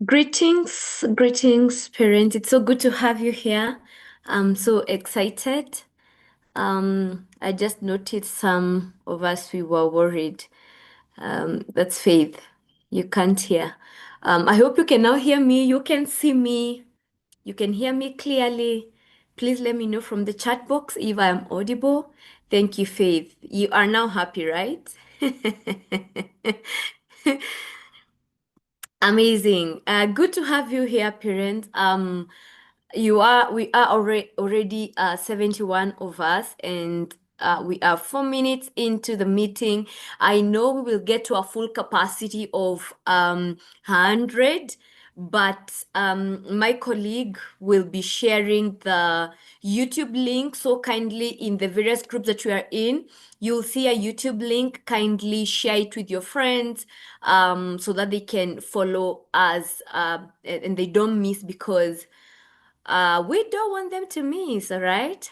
Greetings, greetings, parents. It's so good to have you here. I'm so excited. I just noticed some of us we were worried. That's Faith. You can't hear. I hope you can now hear me. You can see me. You can hear me clearly. Please let me know from the chat box if I am audible. Thank you, Faith. You are now happy, right? Amazing. Good to have you here, parents. We are already 71 of us, and we are 4 minutes into the meeting. I know we will get to a full capacity of 100, but my colleague will be sharing the YouTube link. So kindly, in the various groups that you are in, you'll see a YouTube link. Kindly share it with your friends so that they can follow us and they don't miss because we don't want them to miss, all right?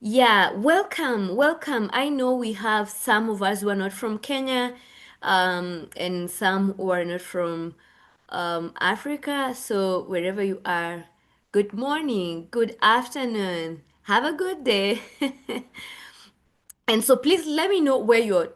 Yeah, welcome, welcome. I know we have some of us who are not from Kenya, and some who are not from Africa. So wherever you are, good morning, good afternoon, have a good day. And so please let me know where you're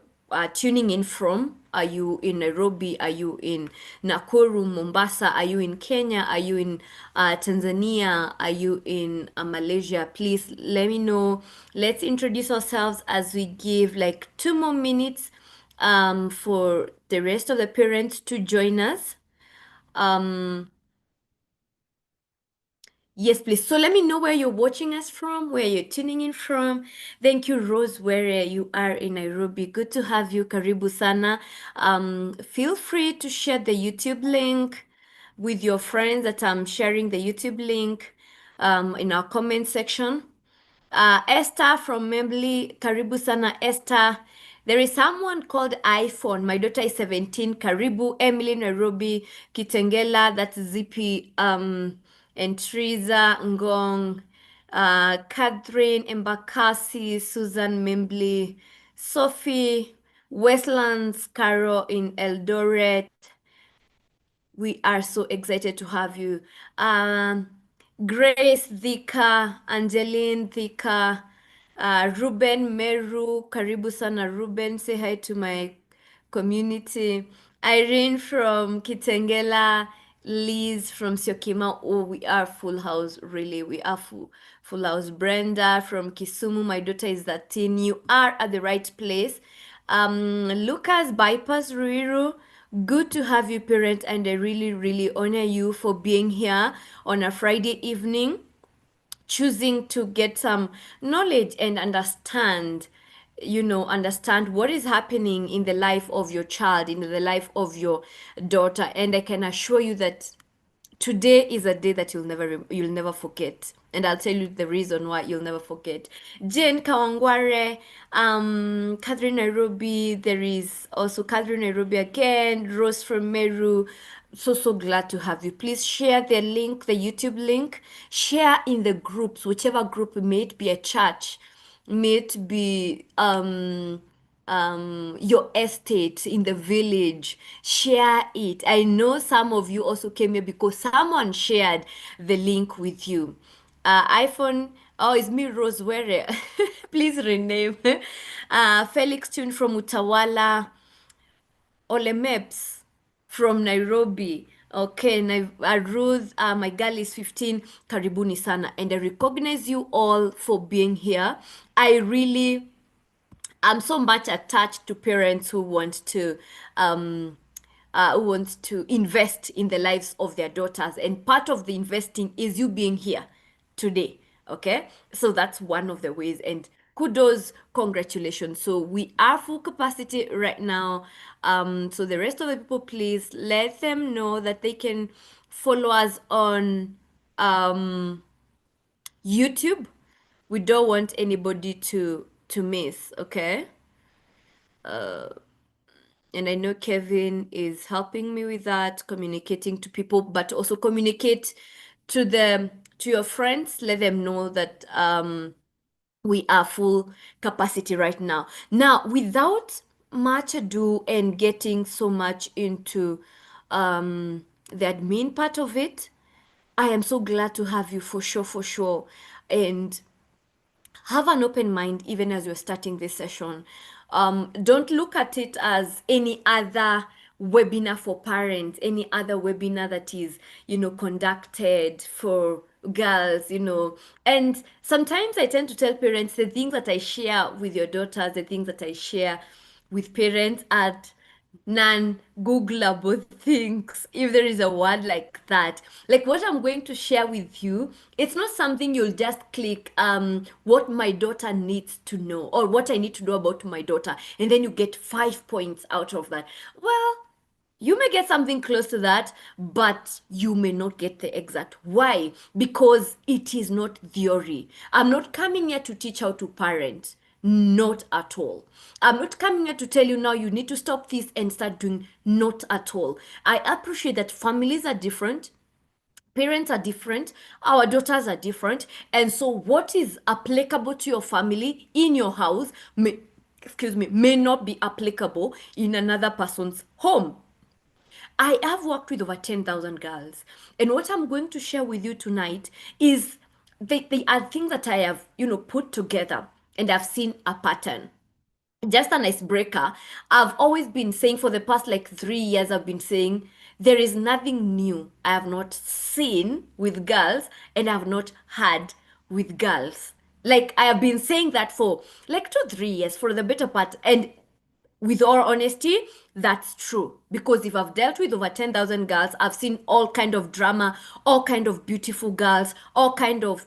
tuning in from. Are you in Nairobi? Are you in Nakuru, Mombasa? Are you in Kenya? Are you in Tanzania? Are you in Malaysia? Please let me know. Let's introduce ourselves as we give like 2 more minutes for the rest of the parents to join us. Um, Yes, please. So let me know where you're watching us from, where you're tuning in from. Thank you, Rose, where you are in Nairobi. Good to have you. Karibu sana. Feel free to share the YouTube link with your friends that I'm sharing the YouTube link in our comment section. Esther from Membly, Karibu sana, Esther. There is someone called iPhone. My daughter is 17. Karibu, Emily Nairobi, Kitengela, that's Zippy, and Triza Ngong, Catherine Embakasi, Susan Membly, Sophie, Westlands, Caro in Eldoret. We are so excited to have you. Grace Thika, Angeline Thika, Ruben Meru, karibu sana Ruben. Say hi to my community. Irene from Kitengela, Liz from Syokimau. Oh, we are full house, really. We are full house. Brenda from Kisumu. My daughter is 13. You are at the right place. Lucas Bypass Ruiru. Good to have you, parent, and I really, really honor you for being here on a Friday evening, choosing to get some knowledge and understand what is happening in the life of your child, in the life of your daughter. And I can assure you that today is a day that you'll never forget, and I'll tell you the reason why you'll never forget. Jane Kawangware, Catherine Nairobi. There is also Catherine Nairobi again. Rose from Meru. So glad to have you. Please share the link, the YouTube link. Share in the groups, whichever group, may it be a church, may it be your estate in the village. Share it. I know some of you also came here because someone shared the link with you. iPhone. Oh, it's me, Rose Were. Please rename. Felix Tune from Utawala. Olemeps from Nairobi. Okay, Ruth, my girl is 15. Karibuni sana. And I recognize you all for being here. I'm so much attached to parents um, who want to invest in the lives of their daughters, and part of the investing is you being here today. Okay, so that's one of the ways. And kudos, congratulations. So we are full capacity right now. So the rest of the people, please let them know that they can follow us on um YouTube. We don't want anybody to miss. Okay. And I know Kevin is helping me with that, communicating to people, but also communicate to your friends. Let them know that we are full capacity right now. Now, without much ado and getting so much into the admin part of it. I am so glad to have you for sure, for sure. And have an open mind even as you're starting this session. Don't look at it as any other webinar for parents, any other webinar that is, conducted for girls, And sometimes I tend to tell parents the things that I share with your daughters, the things that I share with parents are non-Googleable things, if there is a word like that. Like what I'm going to share with you, it's not something you'll just click, what my daughter needs to know or what I need to know about my daughter, and then you get 5 points out of that. Well, you may get something close to that, but you may not get the exact. Why? Because it is not theory. I'm not coming here to teach how to parent. Not at all. I'm not coming here to tell you now you need to stop this and start doing. Not at all. I appreciate that families are different. Parents are different, our daughters are different, and so what is applicable to your family in your house may not be applicable in another person's home. I have worked with over 10,000 girls. And what I'm going to share with you tonight is they are things that I have, put together and I've seen a pattern. Just an icebreaker. I've always been saying for the past like 3 years, I've been saying there is nothing new I have not seen with girls and I have not had with girls. Like I have been saying that for like 2, 3 years for the better part. And with all honesty, that's true. Because if I've dealt with over 10,000 girls, I've seen all kind of drama, all kind of beautiful girls, all kind of,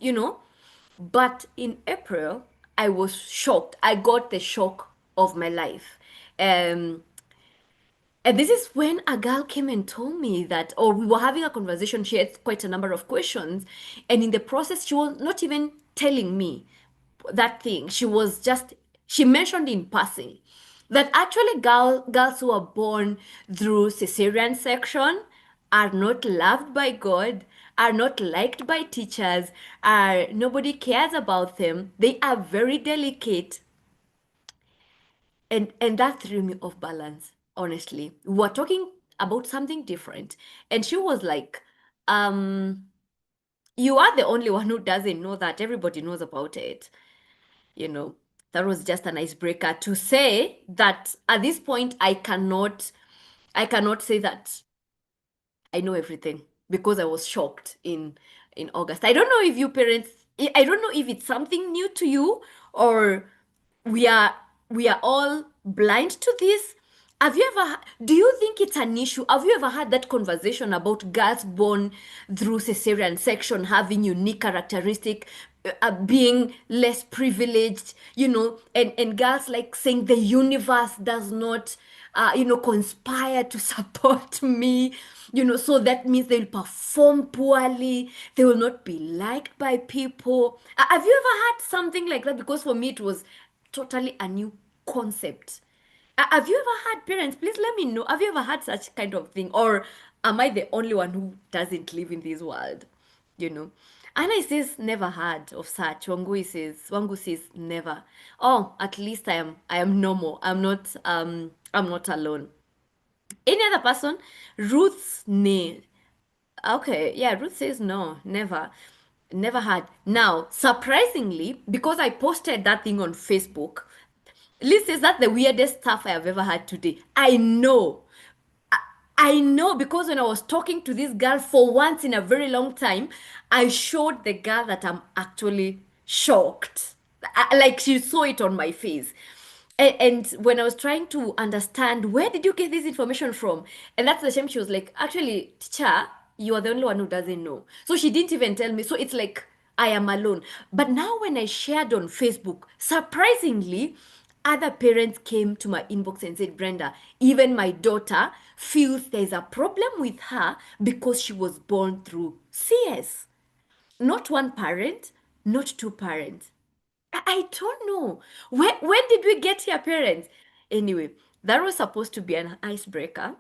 But in April, I was shocked. I got the shock of my life. Um, and this is when a girl came and told me that, or we were having a conversation. She had quite a number of questions. And in the process, she was not even telling me that thing. She mentioned in passing that actually girls who are born through cesarean section are not loved by God, are not liked by teachers, are nobody cares about them. They are very delicate, and that threw me off balance, honestly. We were talking about something different, and she was like, you are the only one who doesn't know that. Everybody knows about it. you know that was just an icebreaker to say that at this point I cannot say that I know everything because I was shocked in August. I don't know if you parents, I don't know if it's something new to you, or we are we are all blind to this. Do you think it's an issue? Have you ever had that conversation about girls born through cesarean section having unique characteristic, being less privileged, and girls like saying the universe does not conspire to support me, so that means they'll perform poorly, they will not be liked by people. Have you ever had something like that? Because for me, it was totally a new concept. Have you ever had parents? Please let me know. Have you ever had such kind of thing? Or am I the only one who doesn't live in this world? You know? Anna says never heard of such. Wangu says never. Oh, at least I am normal. I'm not alone. Any other person? Ruth's name. Okay, yeah, Ruth says no, never. Never had. Now, surprisingly, because I posted that thing on Facebook, Liz says that's the weirdest stuff I have ever had today. I know because when I was talking to this girl for once in a very long time, I showed the girl that I'm actually shocked. Like she saw it on my face. And when I was trying to understand, where did you get this information from? And that's the shame. She was like, actually, teacher, you are the only one who doesn't know. So she didn't even tell me. So it's like I am alone. But now when I shared on Facebook, surprisingly, other parents came to my inbox and said, Brenda, even my daughter feels there's a problem with her because she was born through CS. Not one parent, not two parents. I don't know. When did we get here, parents? Anyway, that was supposed to be an icebreaker.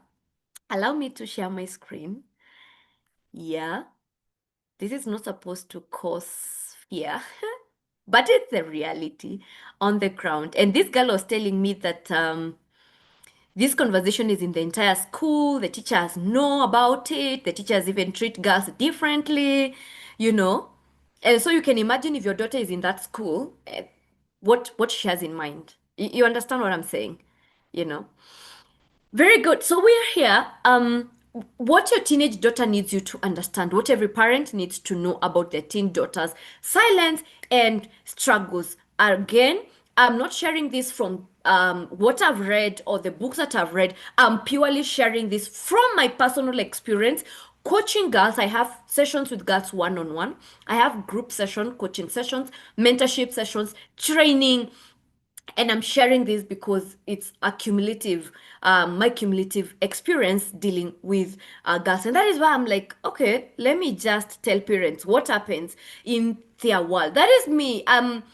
Allow me to share my screen. Yeah, this is not supposed to cause fear, but it's the reality on the ground. And this girl was telling me that This conversation is in the entire school. The teachers know about it. The teachers even treat girls differently, you know. And so you can imagine if your daughter is in that school, what she has in mind. You understand what I'm saying, you know? Very good. So we are here. What your teenage daughter needs you to understand, what every parent needs to know about their teen daughter's silence and struggles. Again, I'm not sharing this from what I've read or the books that I've read. I'm purely sharing this from my personal experience. Coaching girls, I have sessions with girls one on one. I have group session, coaching sessions, mentorship sessions, training, and I'm sharing this because it's a cumulative, my cumulative experience dealing with girls. And that is why I'm like, okay, let me just tell parents what happens in their world. That is me. And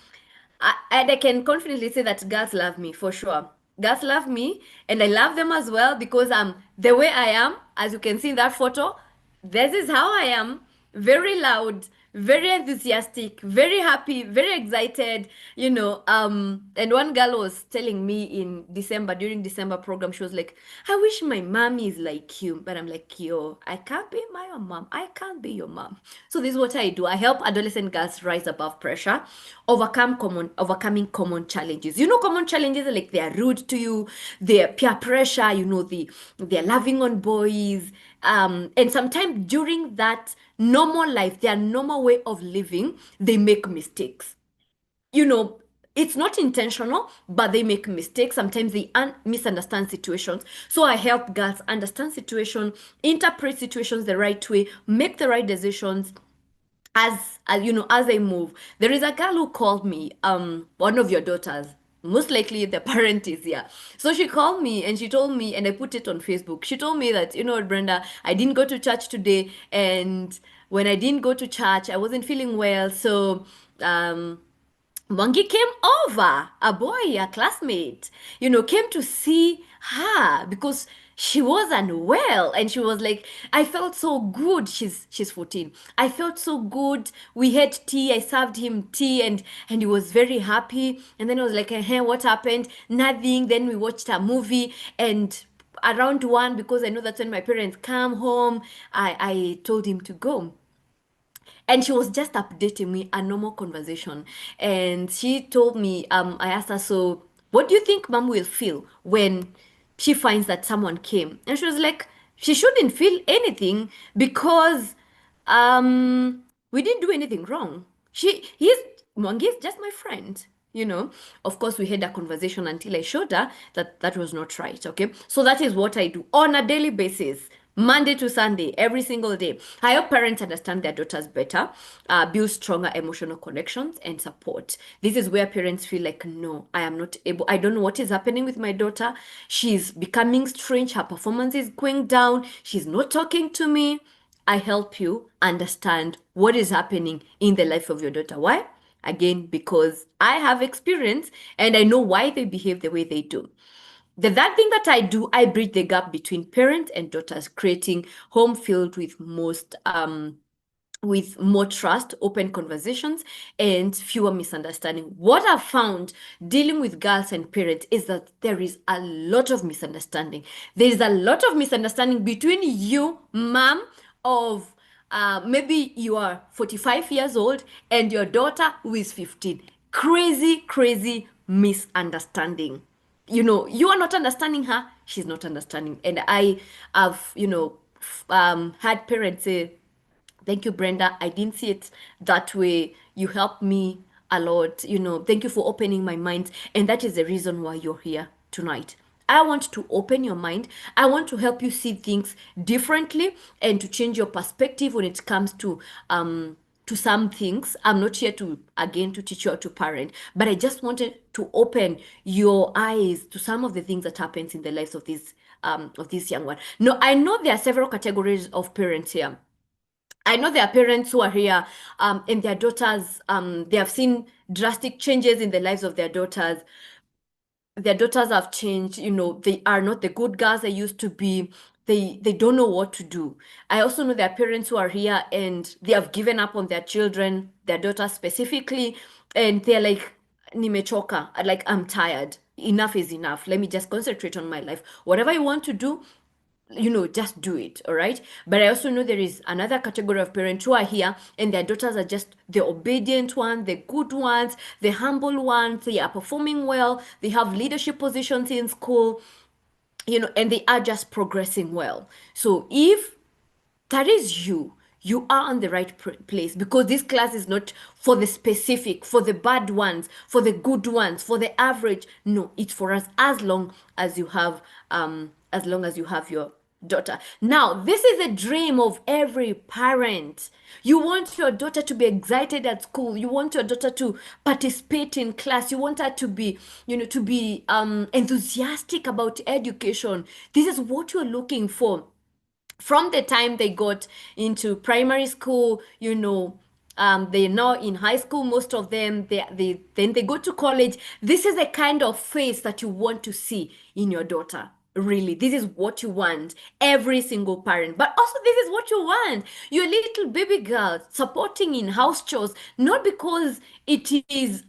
I can confidently say that girls love me for sure. Girls love me, and I love them as well because I'm the way I am, as you can see in that photo. This is how I am. Very loud, very enthusiastic, very happy, very excited, and one girl was telling me in December, during December program, she was like, I wish my mom is like you. But I'm like, yo, I can't be my own mom. I can't be your mom. So this is what I do. I help adolescent girls rise above pressure, overcoming common challenges. Common challenges are like they are rude to you, they're peer pressure, they're loving on boys. And sometimes during that normal life, their normal way of living, they make mistakes. You know, it's not intentional, but they make mistakes. Sometimes they misunderstand situations. So I help girls understand situation, interpret situations the right way, make the right decisions, as they move. There is a girl who called me, one of your daughters, most likely the parent is here. So she called me and she told me, and I put it on Facebook, she told me that, what, Brenda, I didn't go to church today, and when I didn't go to church, I wasn't feeling well. So Monkey came over, a boy, a classmate, came to see her because she was unwell, and she was like, I felt so good. She's 14. I felt so good. We had tea. I served him tea, and he was very happy. And then I was like, hey, what happened? Nothing. Then we watched a movie, and around one, because I know that's when my parents come home, I told him to go. And she was just updating me a normal conversation, and she told me, I asked her, so what do you think mom will feel when she finds that someone came? And she was like, she shouldn't feel anything because we didn't do anything wrong. He's Mwangi is just my friend. Of course, we had a conversation until I showed her that that was not right. Okay, so that is what I do on a daily basis, Monday to Sunday, every single day. I help parents understand their daughters better, build stronger emotional connections and support. This is where parents feel like, no, I am not able, I don't know what is happening with my daughter. She's becoming strange. Her performance is going down. She's not talking to me. I help you understand what is happening in the life of your daughter. Why? Again, because I have experience and I know why they behave the way they do. That thing that I do, I bridge the gap between parent and daughters, creating home filled with more trust, open conversations, and fewer misunderstanding. What I've found dealing with girls and parents is that there is a lot of misunderstanding. There is a lot of misunderstanding between you, mom, of maybe you are 45 years old and your daughter who is 15. Crazy, crazy misunderstanding. You are not understanding her, she's not understanding. And I have, had parents say, thank you, Brenda. I didn't see it that way. You helped me a lot. Thank you for opening my mind. And that is the reason why you're here tonight. I want to open your mind. I want to help you see things differently and to change your perspective when it comes to some things. I'm not here to, again, to teach you how to parent, but I just wanted to open your eyes to some of the things that happens in the lives of this young one. No, I know there are several categories of parents here. I know there are parents who are here, and their daughters, they have seen drastic changes in the lives of their daughters. Their daughters have changed. They are not the good girls they used to be. They don't know what to do. I also know there are parents who are here and they have given up on their children, their daughters specifically, and they're like, nimechoka, like I'm tired. Enough is enough. Let me just concentrate on my life. Whatever you want to do, just do it, all right? But I also know there is another category of parents who are here and their daughters are just the obedient ones, the good ones, the humble ones. They are performing well. They have leadership positions in school, and they are just progressing well. So if that is you, you are on the right place, because this class is not for the specific, for the bad ones, for the good ones, for the average. No, it's for us, as long as you have your daughter. Now, this is a dream of every parent. You want your daughter to be excited at school. You want your daughter to participate in class. You want her to be, enthusiastic about education. This is what you're looking for from the time they got into primary school. They're now in high school, most of them. Then they go to college. This is the kind of face that you want to see in your daughter. Really, this is what you want, every single parent. But also, this is what you want your little baby girl supporting in house chores, not because it is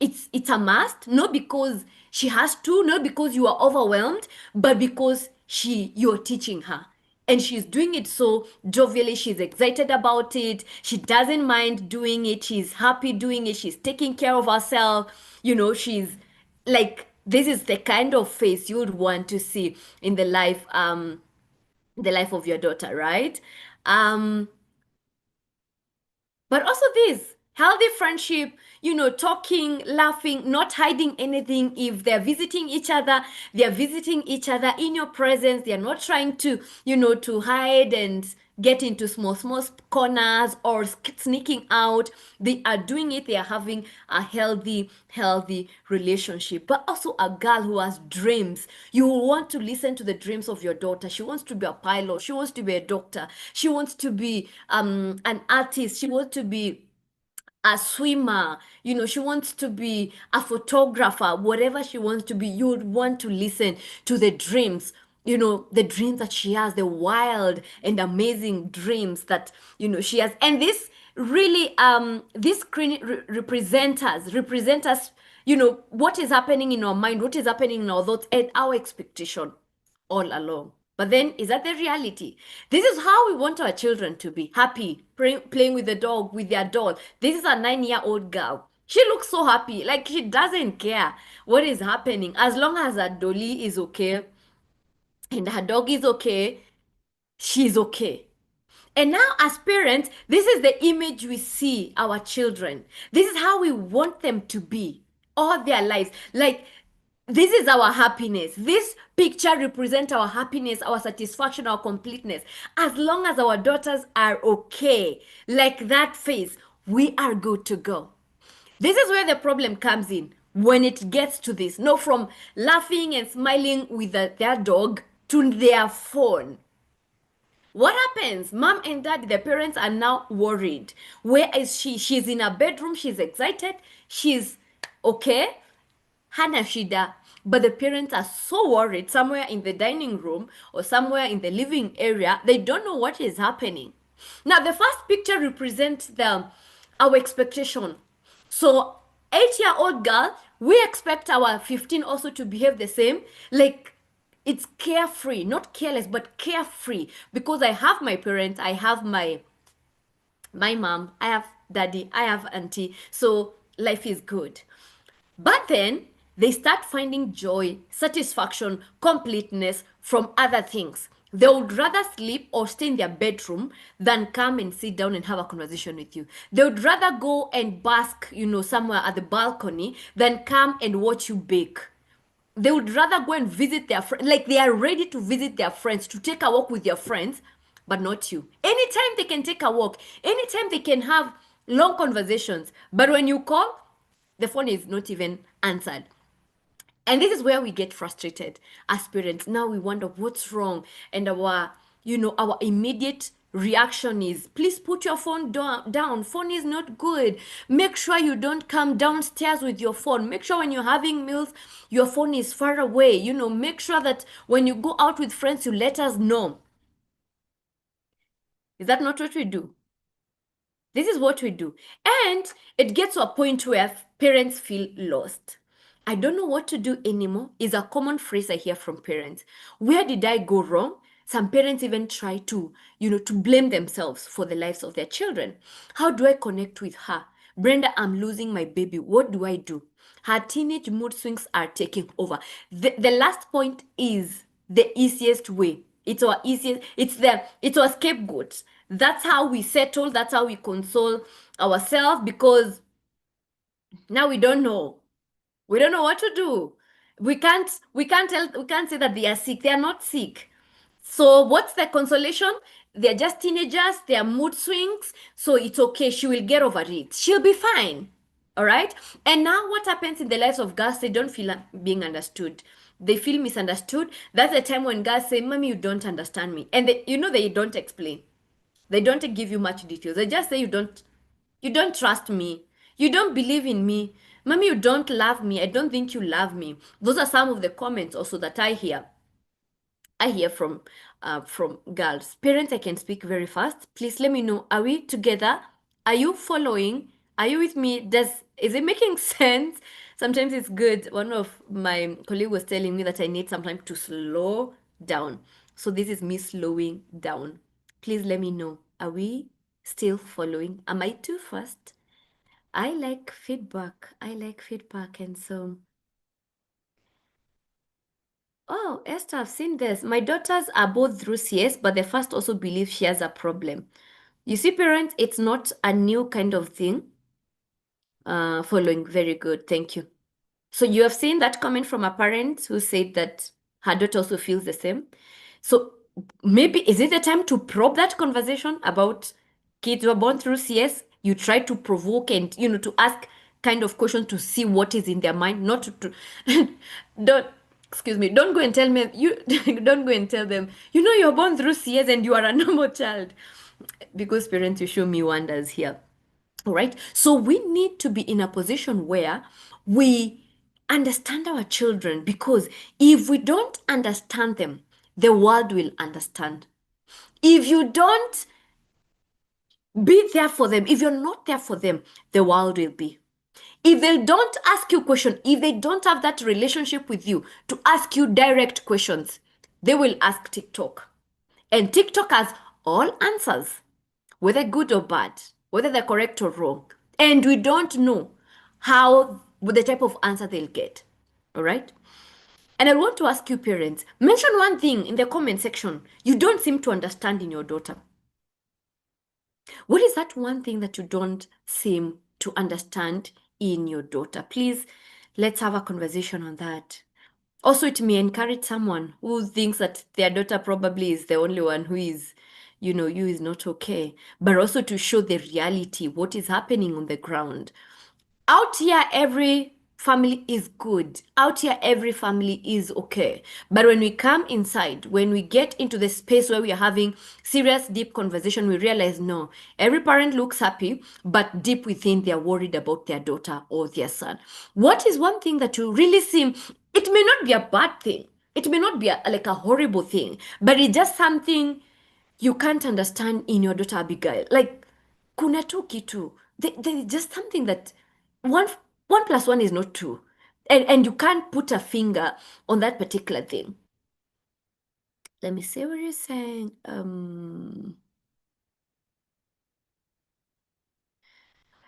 it's a must, not because she has to, not because you are overwhelmed, but because you're teaching her, and she's doing it so jovially. She's excited about it. She doesn't mind doing it. She's happy doing it. She's taking care of herself. She's like, this is the kind of face you would want to see in the life of your daughter, right? um but also this healthy friendship, talking, laughing, not hiding anything. If they're visiting each other in your presence. They're not trying to hide and get into small corners or sneaking out. They are doing it. They are having a healthy relationship. But also a girl who has dreams. You want to listen to the dreams of your daughter. She wants to be a pilot. She wants to be a doctor. She wants to be an artist. She wants to be a swimmer. She wants to be a photographer. Whatever she wants to be, you would want to listen to the dreams. The dreams that she has, the wild and amazing dreams that she has. And this really, this screen represent us, what is happening in our mind, what is happening in our thoughts, and our expectation all along. But then, is that the reality? This is how we want our children to be happy, playing with the dog, with their doll. This is a 9-year-old girl. She looks so happy, like she doesn't care what is happening. As long as her dolly is okay and her dog is okay, she's okay. And now, as parents, this is the image we see our children. This is how we want them to be all their lives. Like, this is our happiness. This picture represents our happiness, our satisfaction, our completeness. As long as our daughters are okay, like that face, we are good to go. This is where the problem comes in when it gets to this. No, from laughing and smiling with their dog to their phone. What happens? Mom and dad, the parents are now worried. Where is she? She's in her bedroom. She's excited. She's okay. Hana shida. But the parents are so worried somewhere in the dining room or somewhere in the living area. They don't know what is happening. Now, the first picture represents our expectation. So, 8-year-old girl, we expect our 15 also to behave the same. Like, it's carefree, not careless, but carefree. Because I have my parents, I have my mom, I have daddy, I have auntie. So life is good. But then they start finding joy, satisfaction, completeness from other things. They would rather sleep or stay in their bedroom than come and sit down and have a conversation with you. They would rather go and bask, somewhere at the balcony than come and watch you bake. They would rather go and visit their friends. Like, they are ready to visit their friends, to take a walk with their friends, but not you. Anytime they can take a walk, anytime they can have long conversations. But when you call, the phone is not even answered. And this is where we get frustrated as parents. Now we wonder what's wrong. And our immediate reaction is, please put your phone down. Phone is not good. Make sure you don't come downstairs with your phone. Make sure when you're having meals, your phone is far away. Make sure that when you go out with friends, you let us know. Is that not what we do? This is what we do. And it gets to a point where parents feel lost. I don't know what to do anymore is a common phrase I hear from parents. Where did I go wrong? Some parents even try to, to blame themselves for the lives of their children. How do I connect with her? Brenda, I'm losing my baby. What do I do? Her teenage mood swings are taking over. The last point is the easiest way. It's our easiest, it's our scapegoat. That's how we settle, that's how we console ourselves because now we don't know. We don't know what to do. We can't say that they are sick. They are not sick. So what's the consolation? They're just teenagers, their mood swings, so it's okay. She will get over it. She'll be fine. All right? And now what happens in the lives of girls? They don't feel being understood. They feel misunderstood. That's the time when girls say, Mommy, you don't understand me. And they don't explain. They don't give you much details. They just say you don't trust me. You don't believe in me. Mommy, you don't love me. I don't think you love me. Those are some of the comments also that I hear. I hear from girls. Parents, I can speak very fast. Please let me know. Are we together? Are you following? Are you with me? Is it making sense? Sometimes it's good. One of my colleague was telling me that I need sometimes to slow down. So this is me slowing down. Please let me know. Are we still following? Am I too fast? I like feedback. I like feedback. And so, oh, Esther, I've seen this. My daughters are both through CS, but the first also believes she has a problem. You see, parents, it's not a new kind of thing. Following, very good. Thank you. So you have seen that comment from a parent who said that her daughter also feels the same. So maybe is it the time to probe that conversation about kids who are born through CS? You try to provoke and to ask kind of questions to see what is in their mind, not don't excuse me, don't go and tell me you don't go and tell them, you're born through CS and you are a normal child. Because parents, you show me wonders here. All right. So we need to be in a position where we understand our children because if we don't understand them, the world will understand. If you don't be there for them, if you're not there for them, the world will be. If they don't ask you questions, if they don't have that relationship with you to ask you direct questions, they will ask TikTok. And TikTok has all answers, whether good or bad, whether they're correct or wrong. And we don't know how, the type of answer they'll get. All right? And I want to ask you, parents, mention one thing in the comment section you don't seem to understand in your daughter. What is that one thing that you don't seem to understand in your daughter? Please, let's have a conversation on that. Also, it may encourage someone who thinks that their daughter probably is the only one who is, you is not okay, but also to show the reality, what is happening on the ground. Out here, every family is good. Out here, every family is okay. But when we come inside, when we get into the space where we are having serious, deep conversation, we realize no, every parent looks happy, but deep within, they are worried about their daughter or their son. What is one thing that you really see? It may not be a bad thing. It may not be like a horrible thing, but it's just something you can't understand in your daughter Abigail. Like, kuna tu kitu. There is just something that one one plus one is not two. And you can't put a finger on that particular thing. Let me see what you're saying.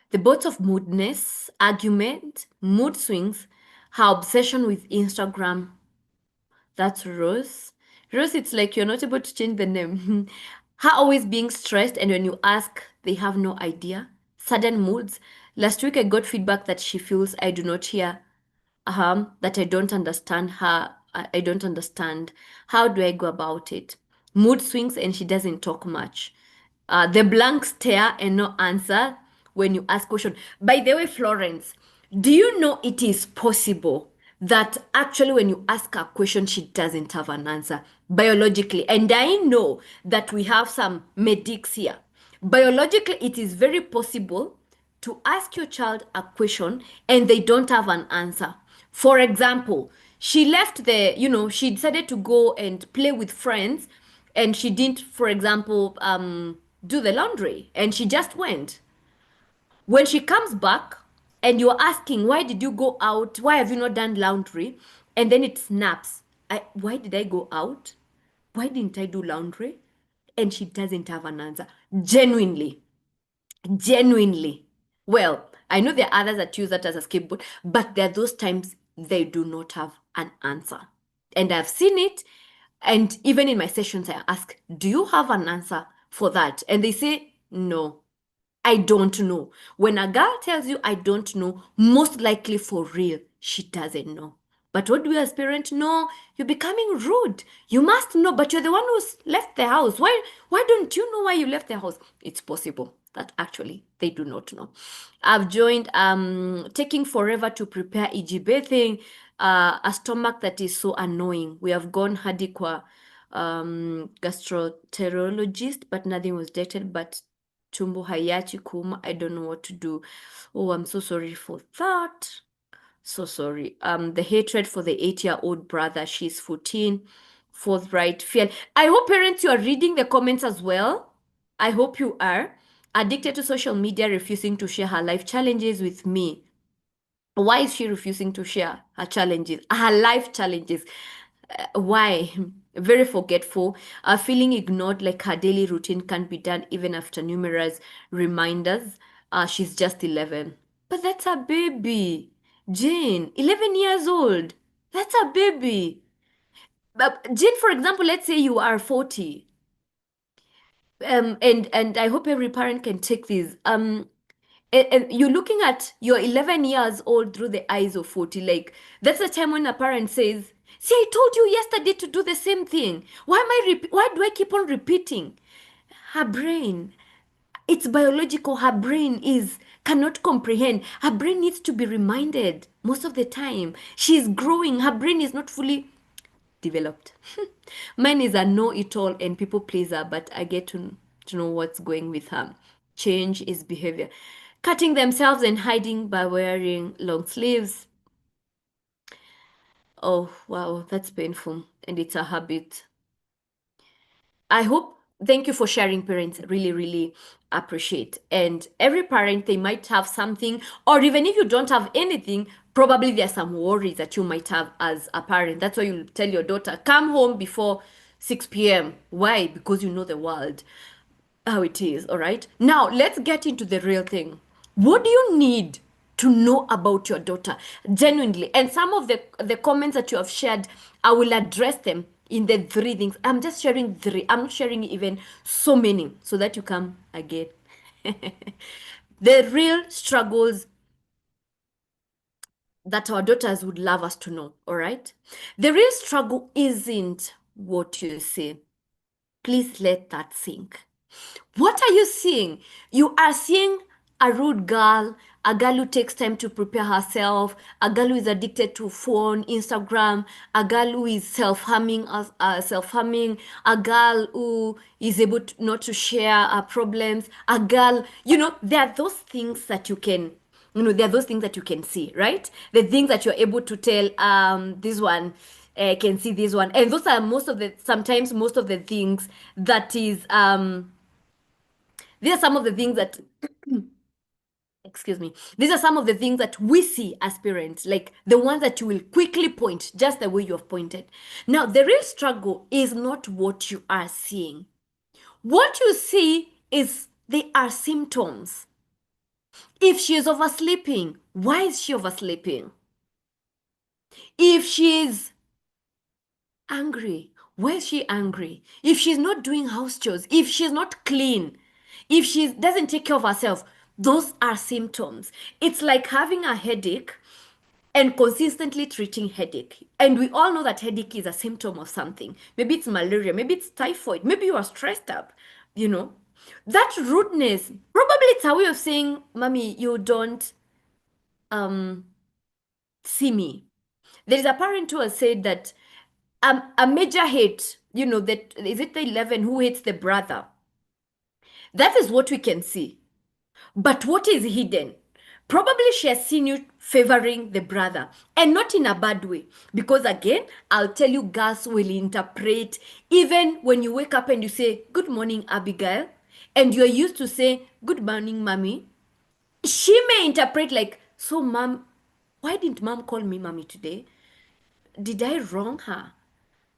The boats of moodness, argument, mood swings, her obsession with Instagram. That's Rose. Rose, it's like you're not able to change the name. Her always being stressed, and when you ask, they have no idea. Sudden moods. Last week, I got feedback that she feels I do not hear, that I don't understand her. I don't understand. How do I go about it? Mood swings, and she doesn't talk much. The blank stare and no answer when you ask question. By the way, Florence, do you know it is possible that actually when you ask a question, she doesn't have an answer biologically? And I know that we have some medics here. Biologically, it is very possible to ask your child a question and they don't have an answer. For example, she left she decided to go and play with friends and she didn't, for example, do the laundry and she just went. When she comes back and you're asking, why did you go out? Why have you not done laundry? And then it snaps. Why did I go out? Why didn't I do laundry? And she doesn't have an answer. Genuinely. Genuinely. Well, I know there are others that use that as a scapegoat, but there are those times they do not have an answer. And I've seen it. And even in my sessions, I ask, do you have an answer for that? And they say, no. I don't know. When a girl tells you, I don't know, most likely for real, she doesn't know. But what do we as parents know? You're becoming rude. You must know, but you're the one who's left the house. Why don't you know why you left the house? It's possible that actually they do not know. I've joined taking forever to prepare EG bathing, a stomach that is so annoying. We have gone hadi kwa gastroenterologist, but nothing was detected, but tumbo hayachi kuma. I don't know what to do. Oh, I'm so sorry for that. So sorry. The hatred for the 8-year-old brother. She's 14. Forthright fear. I hope parents, you are reading the comments as well. I hope you are. Addicted to social media, refusing to share her life challenges with me. Why is she refusing to share her challenges, her life challenges? Why? Very forgetful, feeling ignored, like her daily routine can't be done even after numerous reminders. She's just 11. But that's a baby. Jane, 11 years old. That's a baby. Jane, for example, let's say you are 40. And I hope every parent can take this. And you're looking at your 11 years old through the eyes of 40. Like, that's the time when a parent says, see, I told you yesterday to do the same thing. Why do I keep on repeating? Her brain, it's biological. Her brain is cannot comprehend. Her brain needs to be reminded most of the time. She's growing. Her brain is not fully developed. Mine is a know-it-all and people pleaser, but I get to know what's going with her. Change is behavior. Cutting themselves and hiding by wearing long sleeves. Oh, wow, that's painful. And it's a habit. I hope, thank you for sharing, parents. Really, really appreciate. And every parent, they might have something, or even if you don't have anything, probably there's some worries that you might have as a parent. That's why you tell your daughter, come home before 6 p.m. Why? Because you know the world, how it is. All right. Now, let's get into the real thing. What do you need to know about your daughter genuinely? And some of the comments that you have shared, I will address them in the 3 things. I'm just sharing 3. I'm not sharing even so many so that you come again. The real struggles that our daughters would love us to know. All right. The real struggle isn't what you see. Please let that sink. What are you seeing? You are seeing a rude girl, a girl who takes time to prepare herself, a girl who is addicted to phone, Instagram, a girl who is self-harming, a girl who is able to, not to share her problems, a girl, there are those things that you can, there are those things that you can see, right? The things that you're able to tell, this one, can see this one. And those are sometimes most of the things that is, these are some of the things that, excuse me, these are some of the things that we see as parents, like the ones that you will quickly point just the way you have pointed. Now, the real struggle is not what you are seeing. What you see is they are symptoms. If she is oversleeping, why is she oversleeping? If she is angry, why is she angry? If she's not doing house chores, if she's not clean, if she doesn't take care of herself, those are symptoms. It's like having a headache and consistently treating headache. And we all know that headache is a symptom of something. Maybe it's malaria, maybe it's typhoid, maybe you are stressed up, you know. That rudeness, probably it's a way of saying, Mommy, you don't see me. There is a parent who has said that a major hate, that is it the 11 who hates the brother? That is what we can see. But what is hidden? Probably she has seen you favoring the brother and not in a bad way. Because again, I'll tell you, girls will interpret even when you wake up and you say, Good morning, Abigail, and you're used to say, Good morning, mommy. She may interpret like, so mom, why didn't mom call me mommy today? Did I wrong her?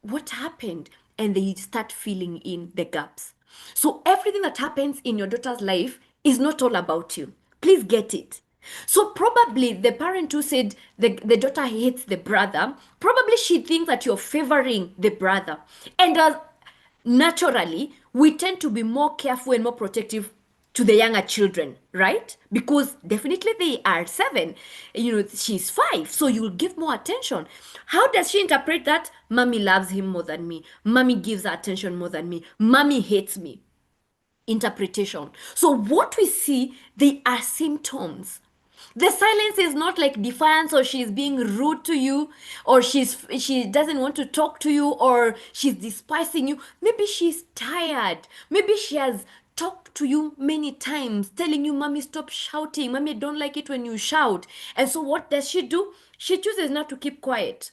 What happened? And they start filling in the gaps. So everything that happens in your daughter's life is not all about you. Please get it. So probably the parent who said the daughter hates the brother, probably she thinks that you're favoring the brother. And naturally, we tend to be more careful and more protective to the younger children, right? Because definitely they are 7, she's 5, so you'll give more attention. How does she interpret that? Mommy loves him more than me. Mommy gives her attention more than me. Mommy hates me. Interpretation. So what we see, they are symptoms. The silence is not like defiance, or she's being rude to you, or she doesn't want to talk to you, or she's despising you. Maybe she's tired. Maybe she has talked to you many times telling you, mommy, stop shouting, mommy, I don't like it when you shout. And so what does she do? She chooses not to keep quiet.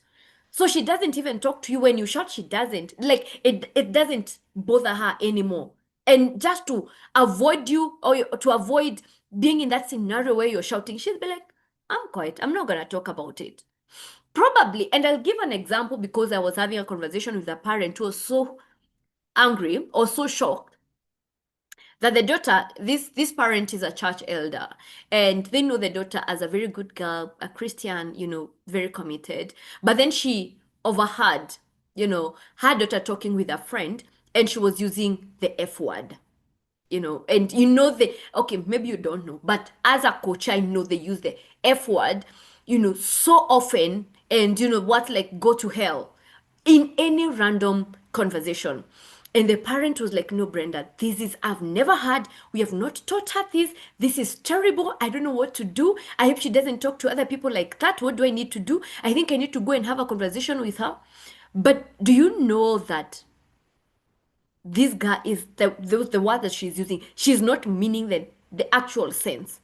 So she doesn't even talk to you when you shout. She doesn't like it doesn't bother her anymore. And just to avoid you, or to avoid being in that scenario where you're shouting, she'll be like, I'm quiet, I'm not gonna talk about it. Probably. And I'll give an example, because I was having a conversation with a parent who was so angry or so shocked that the daughter, this parent is a church elder, and they know the daughter as a very good girl, a Christian, very committed. But then she overheard, her daughter talking with a friend, and she was using the F word. And okay, maybe you don't know, but as a coach, I know they use the F word, so often, and what, like, go to hell in any random conversation. And the parent was like, no, Brenda, I've never heard, we have not taught her this is terrible, I don't know what to do, I hope she doesn't talk to other people like that, what do I need to do? I think I need to go and have a conversation with her. But do you know that this guy is the word that she's using, she's not meaning the actual sense.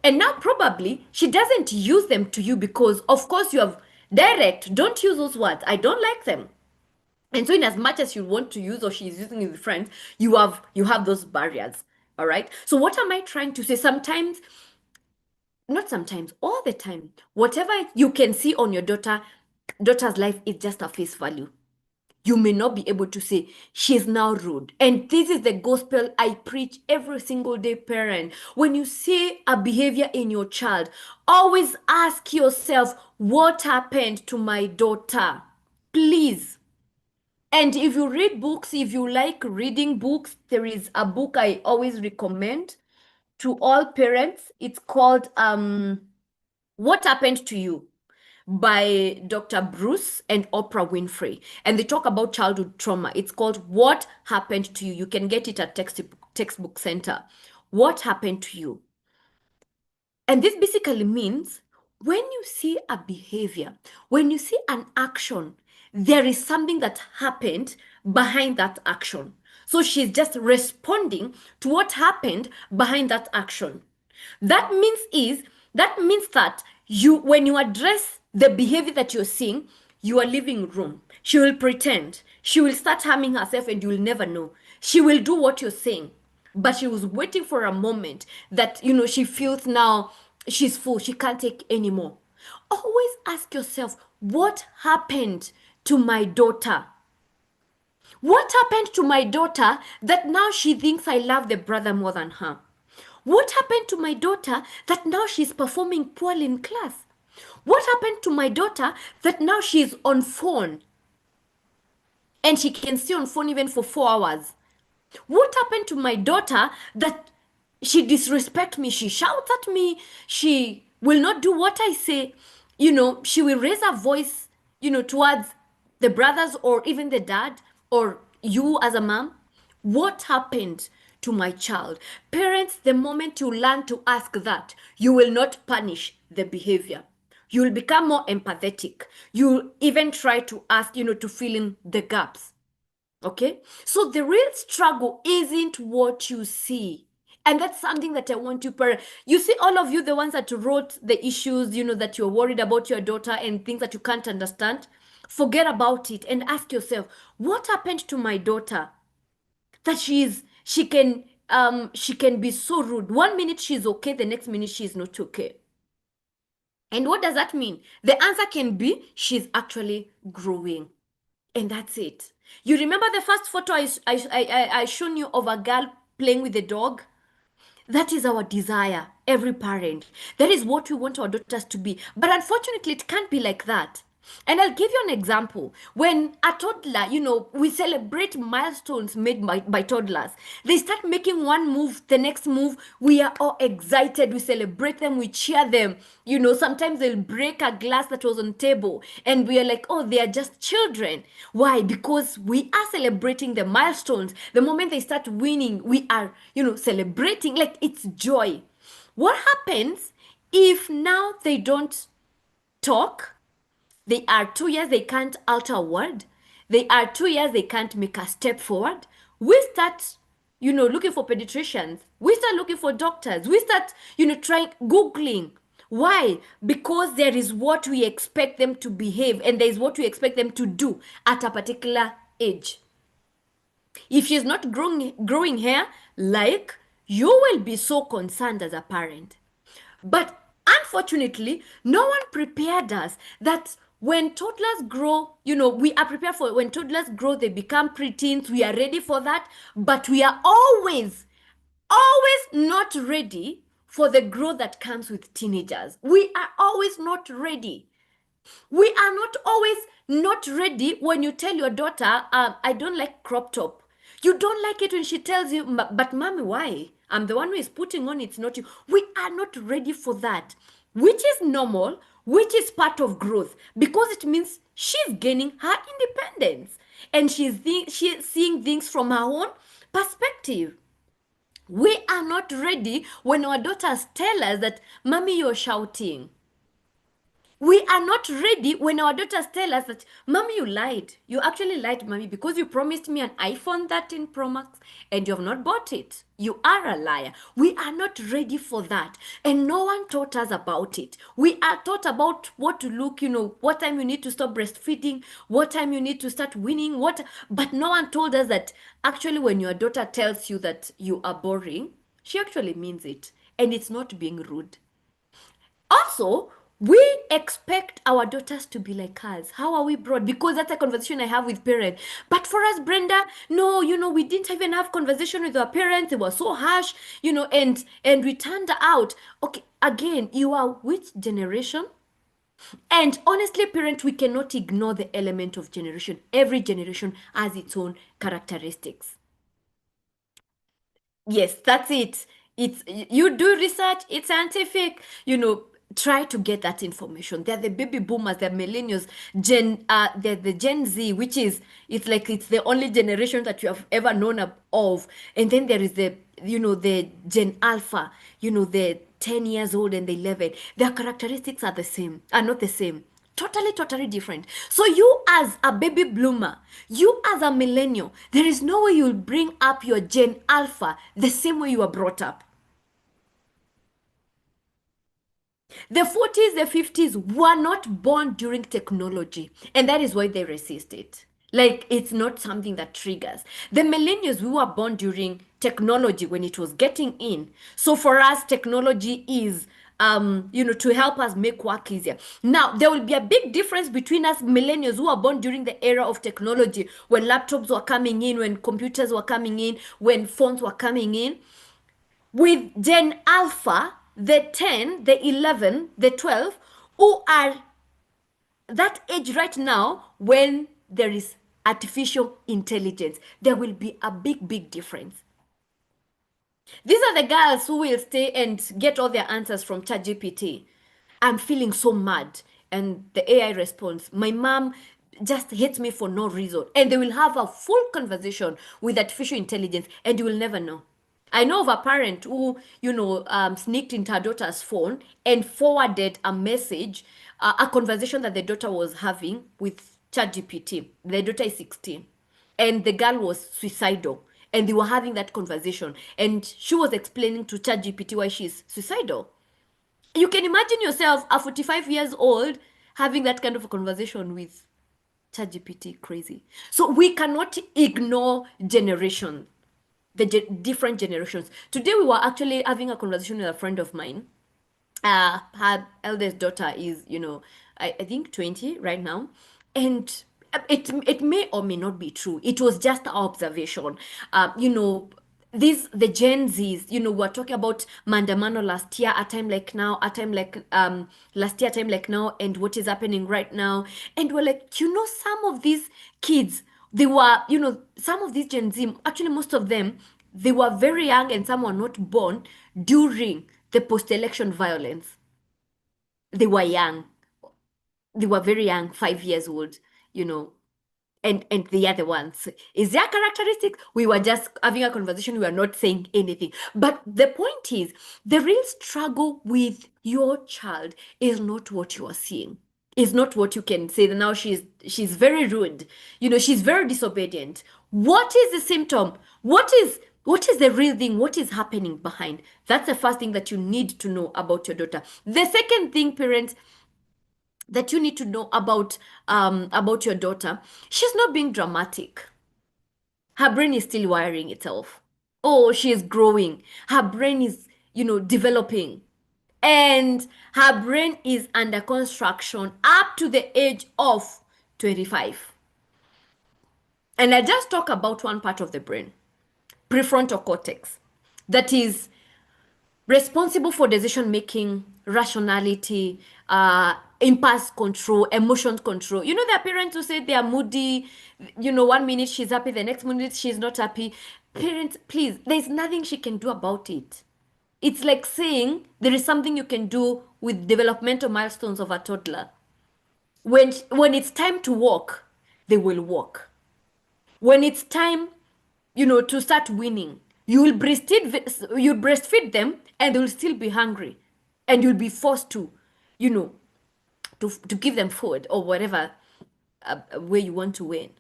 And now probably she doesn't use them to you because, of course, you have direct, don't use those words, I don't like them. And so in as much as you want to use, or she's using it with friends, you have those barriers. All right. So what am I trying to say? Sometimes, not sometimes, all the time, whatever you can see on your daughter's life is just a face value. You may not be able to say, she's now rude. And this is the gospel I preach every single day, parent. When you see a behavior in your child, always ask yourself, what happened to my daughter? Please. And if you read books, if you like reading books, there is a book I always recommend to all parents. It's called What Happened to You, by Dr. Bruce and Oprah Winfrey. And they talk about childhood trauma. It's called What Happened to You. You can get it at Textbook Center. What happened to you? And this basically means when you see a behavior, when you see an action, there is something that happened behind that action. So she's just responding to what happened behind that action. That means that when you address the behavior that you're seeing, you are leaving room. She will pretend. She will start harming herself and you will never know. She will do what you're saying. But she was waiting for a moment that, she feels now she's full. She can't take anymore. Always ask yourself, what happened to my daughter? What happened to my daughter that now she thinks I love the brother more than her? What happened to my daughter that now she's performing poorly in class? What happened to my daughter that now she's on phone and she can stay on phone even for 4 hours? What happened to my daughter that she disrespects me? She shouts at me. She will not do what I say. She will raise her voice, towards the brothers or even the dad or you as a mom. What happened to my child? Parents, the moment you learn to ask that, you will not punish the behavior. You will become more empathetic. You'll even try to ask, to fill in the gaps. Okay, so the real struggle isn't what you see. And that's something that I want you, parents. You see, all of you, the ones that wrote the issues, that you're worried about your daughter and things that you can't understand, forget about it and ask yourself, what happened to my daughter that she can she can be so rude. One minute she's okay, the next minute she's not okay. And what does that mean? The answer can be she's actually growing. And that's it. You remember the first photo I shown you of a girl playing with the dog? That is our desire, every parent. That is what we want our daughters to be. But unfortunately, it can't be like that. And I'll give you an example. When a toddler, we celebrate milestones made by toddlers. They start making one move, the next move, we are all excited. We celebrate them, we cheer them. Sometimes they'll break a glass that was on table, and we are like, oh, they are just children. Why? Because we are celebrating the milestones. The moment they start winning, we are, celebrating like it's joy. What happens if now they don't talk? They are 2 years, they can't alter a word. They are 2 years, they can't make a step forward. We start, looking for pediatricians. We start looking for doctors. We start, trying, Googling. Why? Because there is what we expect them to behave, and there is what we expect them to do at a particular age. If she's not growing hair, like, you will be so concerned as a parent. But unfortunately, no one prepared us that when toddlers grow, we are prepared for it. When toddlers grow, they become preteens. We are ready for that. But we are always not ready for the growth that comes with teenagers. We are always not ready. We are not always not ready when you tell your daughter, I don't like crop top. You don't like it when she tells you, but mommy, why? I'm the one who is putting on, it's not you. We are not ready for that, which is normal, which is part of growth, because it means she's gaining her independence and she's seeing things from her own perspective. We are not ready when our daughters tell us that, mommy, you're shouting. We are not ready when our daughters tell us that, mommy, you lied. You actually lied, mommy, because you promised me an iPhone 13 Pro Max and you have not bought it. You are a liar. We are not ready for that. And no one taught us about it. We are taught about what to look, what time you need to stop breastfeeding, what time you need to start winning, but no one told us that actually when your daughter tells you that you are boring, she actually means it. And it's not being rude. Also, we expect our daughters to be like us. How are we brought? Because that's a conversation I have with parents. But for us, Brenda, no, we didn't even have conversation with our parents. They were so harsh, and we turned out. Okay, again, you are which generation? And honestly, parent, we cannot ignore the element of generation. Every generation has its own characteristics. Yes, that's it. It's you do research, it's scientific, try to get that information. They're the baby boomers, they're millennials, they're the Gen Z, which is it's like it's the only generation that you have ever known of. And then there is the Gen Alpha, the 10 years old and the 11. Their characteristics are not the same. Totally different. So you as a baby bloomer, you as a millennial, there is no way you'll bring up your Gen Alpha the same way you were brought up. The 40s, the 50s were not born during technology, and that is why they resist it. Like, it's not something that triggers. The millennials, we were born during technology when it was getting in. So for us, technology is, to help us make work easier. Now, there will be a big difference between us millennials who were born during the era of technology, when laptops were coming in, when computers were coming in, when phones were coming in, with Gen Alpha, the 10, the 11, the 12, who are that age right now when there is artificial intelligence. There will be a big difference. These are the girls who will stay and get all their answers from ChatGPT. I'm feeling so mad. And the AI responds, my mom just hates me for no reason. And they will have a full conversation with artificial intelligence, and you will never know. I know of a parent who, sneaked into her daughter's phone and forwarded a message, a conversation that the daughter was having with ChatGPT. The daughter is 16, and the girl was suicidal, and they were having that conversation, and she was explaining to ChatGPT why she's suicidal. You can imagine yourself, a 45 years old, having that kind of a conversation with ChatGPT. Crazy. So we cannot ignore generation. the different generations. Today we were actually having a conversation with a friend of mine. Her eldest daughter is, I think 20 right now. And it may or may not be true. It was just our observation. These the Gen Zs, we're talking about Mandamano last year, a time like now, a time like last year, a time like now, and what is happening right now. And we're like, some of these kids, they were, some of these Gen Z, actually most of them, they were very young and some were not born during the post-election violence. They were young. They were very young, 5 years old, you know, and the other ones. Is there characteristics? We were just having a conversation. We were not saying anything. But the point is, the real struggle with your child is not what you are seeing. Is not what you can say that now she's very rude. She's very disobedient. What is the symptom? What is the real thing? What is happening behind? That's the first thing that you need to know about your daughter. The second thing, parents, that you need to know about your daughter, she's not being dramatic. Her brain is still wiring itself. Oh, she is growing. Her brain is, developing. And her brain is under construction up to the age of 25. And I just talk about one part of the brain, prefrontal cortex, that is responsible for decision making, rationality, impulse control, emotion control. There are parents who say they are moody. 1 minute she's happy, the next minute she's not happy. Parents, please, there's nothing she can do about it. It's like saying there is something you can do with developmental milestones of a toddler. When it's time to walk, they will walk. When it's time, to start winning, you'll breastfeed them and they'll still be hungry. And you'll be forced to, you know, to give them food or whatever way you want to win.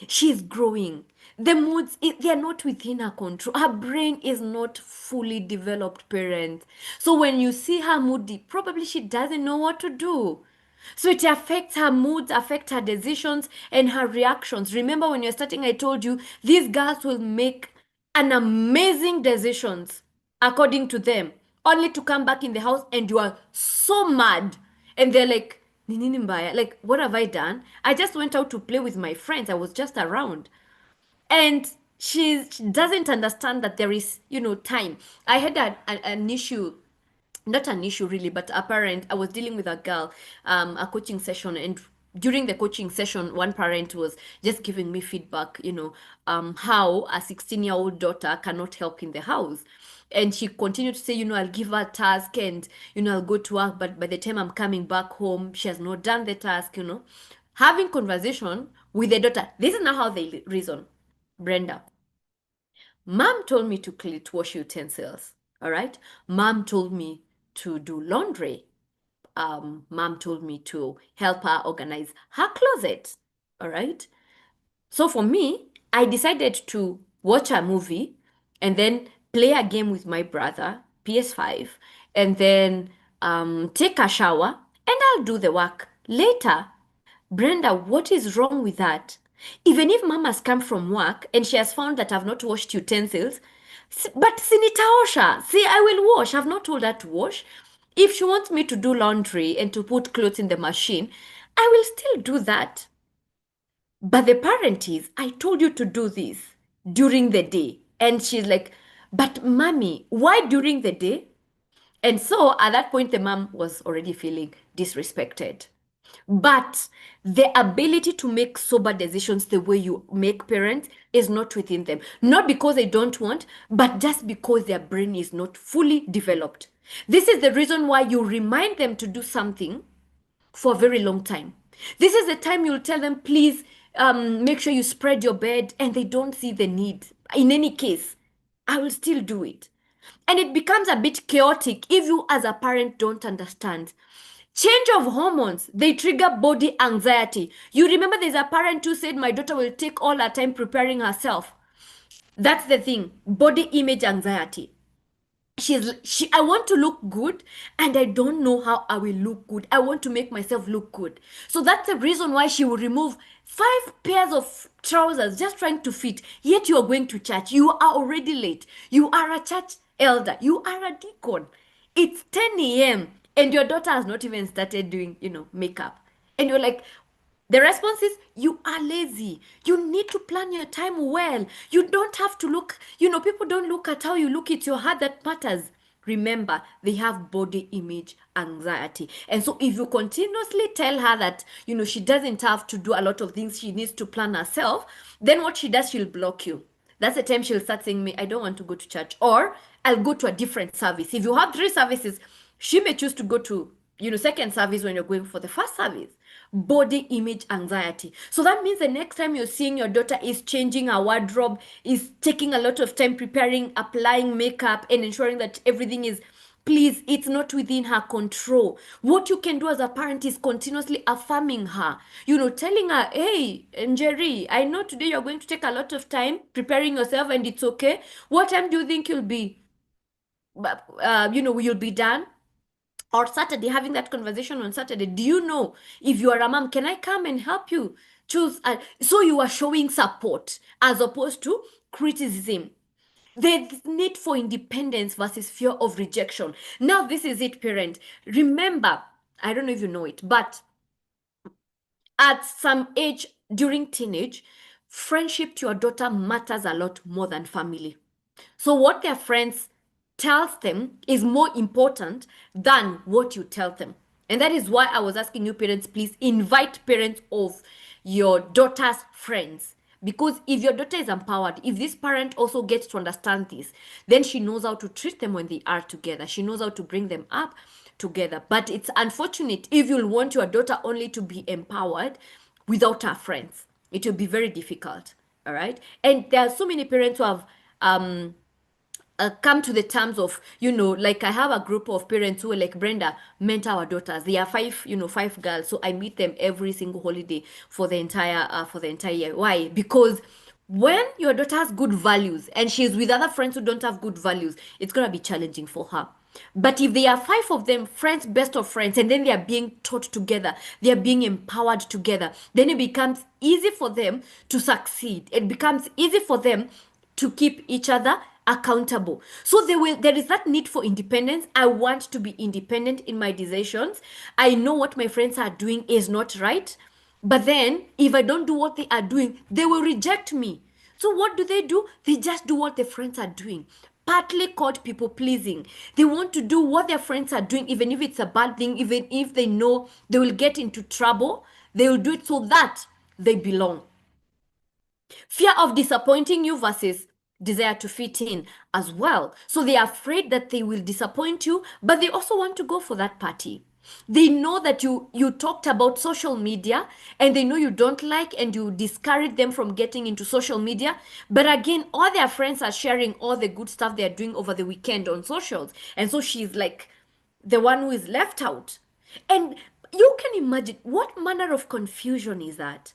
She's growing. The moods, they're not within her control. Her brain is not fully developed, parent. So when you see her moody, probably she doesn't know what to do. So it affects her moods, affects her decisions and her reactions. Remember when you're starting, I told you these girls will make an amazing decisions according to them, only to come back in the house and you are so mad. And they're like, "Ni nini mbaya? Like, what have I done? I just went out to play with my friends. I was just around." And she doesn't understand that there is, time. I had an issue, not an issue really, but a parent. I was dealing with a girl, a coaching session, and during the coaching session, one parent was just giving me feedback, how a 16-year-old daughter cannot help in the house. And she continued to say, I'll give her a task and, I'll go to work, but by the time I'm coming back home, she has not done the task. Having conversation with the daughter, this is not how they reason. Brenda, mom told me to wash utensils, all right? Mom told me to do laundry. Mom told me to help her organize her closet, all right? So for me, I decided to watch a movie and then play a game with my brother, PS5, and then take a shower, and I'll do the work later. Brenda, what is wrong with that? Even if mom has come from work and she has found that I've not washed utensils, but sinitaosha, see, I will wash. I've not told her to wash. If she wants me to do laundry and to put clothes in the machine, I will still do that. But the parent is, I told you to do this during the day. And she's like, but mommy, why during the day? And so at that point, the mom was already feeling disrespected. But the ability to make sober decisions the way you make parents is not within them. Not because they don't want, but just because their brain is not fully developed. This is the reason why you remind them to do something for a very long time. This is the time you'll tell them, please make sure you spread your bed, and they don't see the need. In any case, I will still do it. And it becomes a bit chaotic if you as a parent don't understand. Change of hormones, they trigger body anxiety. You remember there's a parent who said, my daughter will take all her time preparing herself. That's the thing, body image anxiety. I want to look good, and I don't know how I will look good. I want to make myself look good. So that's the reason why she will remove 5 pairs of trousers just trying to fit. Yet you are going to church. You are already late. You are a church elder. You are a deacon. It's 10 a.m. and your daughter has not even started doing, makeup. And you're like, the response is you are lazy. You need to plan your time well. You don't have to look, people don't look at how you look, it's your heart that matters. Remember, they have body image anxiety. And so if you continuously tell her that, she doesn't have to do a lot of things, she needs to plan herself, then what she does, she'll block you. That's the time she'll start saying, me, I don't want to go to church, or I'll go to a different service. If you have 3 services, she may choose to go to, second service when you're going for the first service. Body image anxiety. So that means the next time you're seeing your daughter is changing her wardrobe, is taking a lot of time preparing, applying makeup, and ensuring that everything is, please, it's not within her control. What you can do as a parent is continuously affirming her, telling her, hey, Jerry, I know today you're going to take a lot of time preparing yourself, and it's okay. What time do you think you'll be, you'll be done? Or Saturday, having that conversation on Saturday. Do you know, if you are a mom, can I come and help you choose? So you are showing support as opposed to criticism. The need for independence versus fear of rejection. Now, this is it, parent. Remember, I don't know if you know it, but at some age during teenage, friendship to your daughter matters a lot more than family. So what their friends tells them is more important than what you tell them. And that is why I was asking you parents, please invite parents of your daughter's friends. Because if your daughter is empowered, if this parent also gets to understand this, then she knows how to treat them when they are together. She knows how to bring them up together. But it's unfortunate if you'll want your daughter only to be empowered without her friends. It will be very difficult. All right. And there are so many parents who have come to the terms of, like I have a group of parents who are like, Brenda, mentor our daughters. They are 5 girls, so I meet them every single holiday for the entire year. Why? Because when your daughter has good values and she's with other friends who don't have good values, it's gonna be challenging for her. But if they are 5 of them, friends, best of friends, and then they are being taught together, they are being empowered together, then it becomes easy for them to succeed. It becomes easy for them to keep each other accountable. So there is that need for independence. I want to be independent in my decisions. I know what my friends are doing is not right, but then if I don't do what they are doing, they will reject me. So what do? They just do what their friends are doing, partly called people pleasing. They want to do what their friends are doing, even if it's a bad thing, even if they know they will get into trouble, they will do it so that they belong. Fear of disappointing you versus desire to fit in as well. So they are afraid that they will disappoint you, but they also want to go for that party. They know that you talked about social media, and they know you don't like, and you discourage them from getting into social media. But again, all their friends are sharing all the good stuff they're doing over the weekend on socials. And so she's like the one who is left out. And you can imagine what manner of confusion is that?